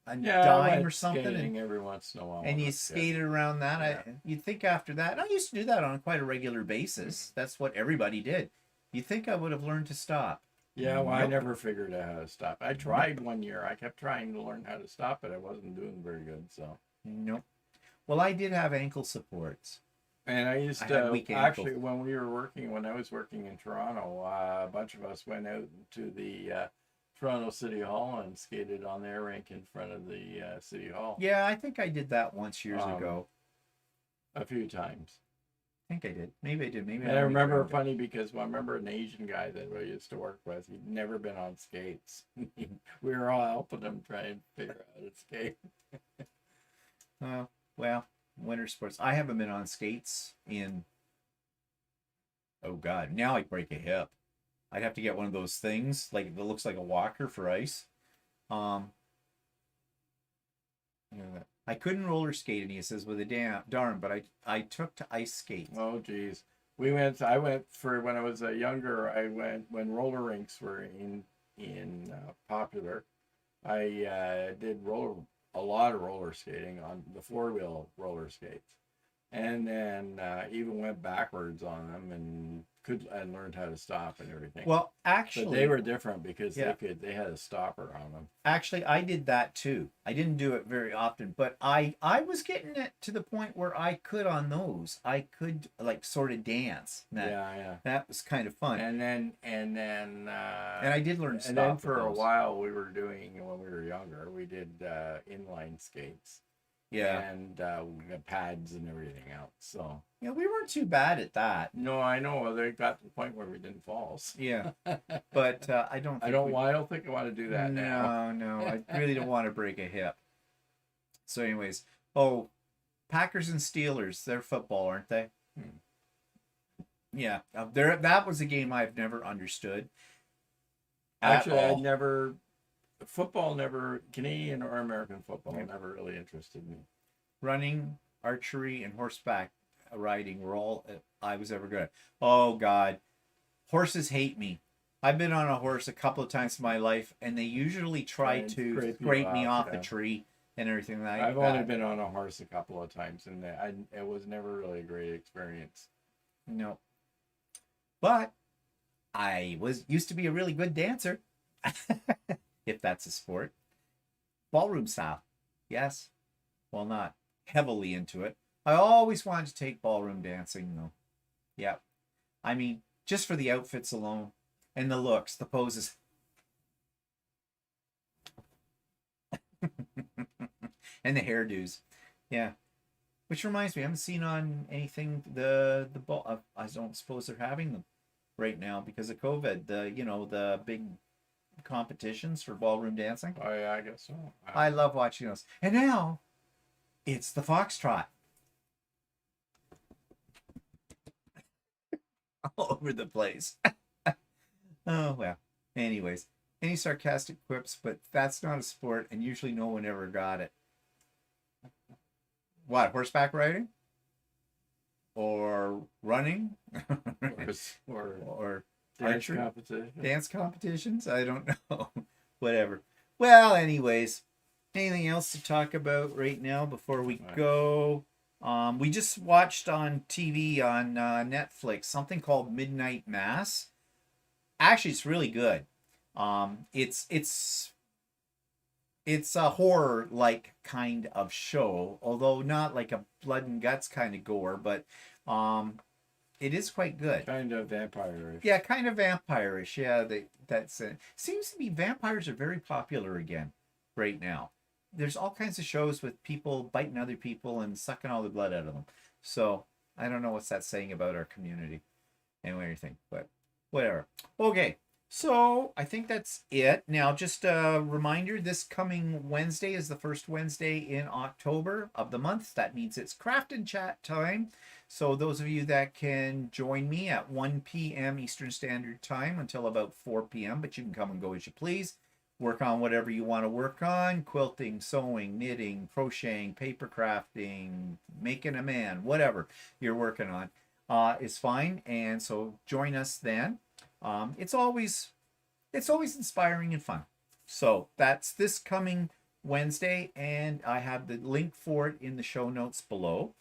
a dime or something. And every once in a while. And you skated around that. Yeah. You'd think after that, and I used to do that on quite a regular basis. Mm-hmm. That's what everybody did. You'd think I would have learned to stop. Yeah, well, I never figured out how to stop. I tried one year. I kept trying to learn how to stop, but I wasn't doing very good. So nope. Well, I did have ankle supports, and I used to actually when I was working in Toronto, a bunch of us went out to the Toronto City Hall and skated on their rink in front of the City Hall. Yeah, I think I did that once years ago. A few times. I think I did. Maybe I did. Maybe. And I remember funny because I remember an Asian guy that we used to work with. He'd never been on skates. We were all helping him try and figure out how to skate. Well, winter sports. I haven't been on skates in. Oh God! Now I'd break a hip. I'd have to get one of those things like that looks like a walker for ice. I couldn't roller skate, and he says with a darn, but I took to ice skates. Oh geez, I went for when I was younger. I went when roller rinks were in popular. I did a lot of roller skating on the 4-wheel roller skates, and then even went backwards on them and learned how to stop and everything. Well, actually, but they were different because they had a stopper on them. Actually, I did that too. I didn't do it very often, but I was getting it to the point where I could on those. I could like sort of dance. That was kind of fun. And then and I did learn to stop. And then for a while we were doing when we were younger, we did inline skates. Yeah. And we got pads and everything else. So yeah, we weren't too bad at that. No, I know. They got to the point where we didn't fall. Yeah. But I don't think I don't think I want to do that now. No. I really don't want to break a hip. So anyways, Packers and Steelers, they're football, aren't they? Yeah. That was a game I've never understood. Actually, Canadian or American football never really interested me. Running, archery, and horseback riding were all I was ever good at. Oh God, horses hate me. I've been on a horse a couple of times in my life, and they usually try to scrape me off a tree and everything like that. I've only been on a horse a couple of times, and it was never really a great experience. No, but used to be a really good dancer. If that's a sport. Ballroom style. Yes. Well, not heavily into it. I always wanted to take ballroom dancing, though. Yeah. I mean, just for the outfits alone. And the looks, the poses. And the hairdos. Yeah. Which reminds me, I haven't seen on anything the ball. I don't suppose they're having them right now because of COVID. The big competitions for ballroom dancing. Oh yeah, I guess so. I love watching those. And now it's the foxtrot. All over the place. Oh, well. Anyways, any sarcastic quips, but that's not a sport, and usually no one ever got it. What, horseback riding? Or running? or or dance archery? competition. Dance competitions? I don't know. Whatever. Well, anyways, anything else to talk about right now before we go? We just watched on TV on Netflix something called Midnight Mass. Actually, it's really good. It's a horror like kind of show, although not like a blood and guts kind of gore, but it is quite good. Kind of vampire-ish. Yeah, kind of vampire-ish. Yeah, that's it. Seems to be vampires are very popular again right now. There's all kinds of shows with people biting other people and sucking all the blood out of them. So I don't know what's that saying about our community and everything, but whatever. Okay, so I think that's it. Now, just a reminder, this coming Wednesday is the first Wednesday in October of the month. That means it's craft and chat time. So those of you that can join me at 1 p.m. Eastern Standard Time until about 4 p.m., but you can come and go as you please. Work on whatever you want to work on, quilting, sewing, knitting, crocheting, paper crafting, making a man, whatever you're working on is fine. And so join us then. It's always inspiring and fun. So that's this coming Wednesday, and I have the link for it in the show notes below.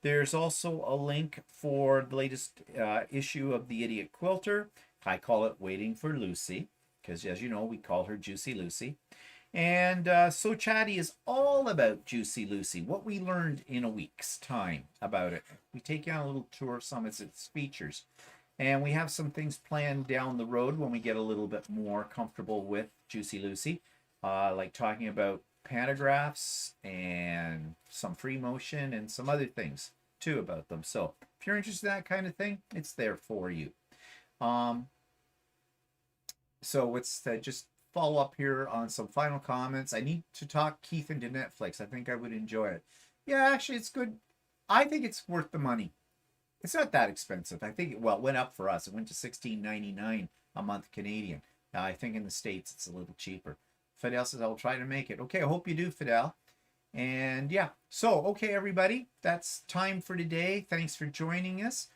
There's also a link for the latest issue of the Idiot Quilter. I call it Waiting for Lucey, because as you know, we call her Juicy Lucy. And So Chatty is all about Juicy Lucy, what we learned in a week's time about it. We take you on a little tour of some of its features. And we have some things planned down the road when we get a little bit more comfortable with Juicy Lucy, like talking about pantographs and some free motion and some other things too about them. So if you're interested in that kind of thing, it's there for you. So let's just follow up here on some final comments. I need to talk Keith into Netflix. I think I would enjoy it. Yeah, actually, it's good. I think it's worth the money. It's not that expensive. I think, well, it went up for us. It went to $16.99 a month Canadian. I think in the States it's a little cheaper. Fidel says, I'll try to make it. Okay, I hope you do, Fidel. And yeah, so, okay, everybody, that's time for today. Thanks for joining us.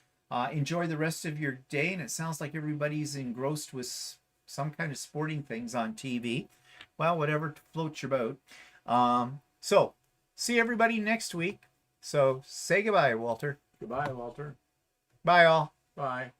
Enjoy the rest of your day. And it sounds like everybody's engrossed with some kind of sporting things on TV. Well, whatever floats your boat. So, see everybody next week. So, say goodbye, Walter. Goodbye, Walter. Bye, all. Bye.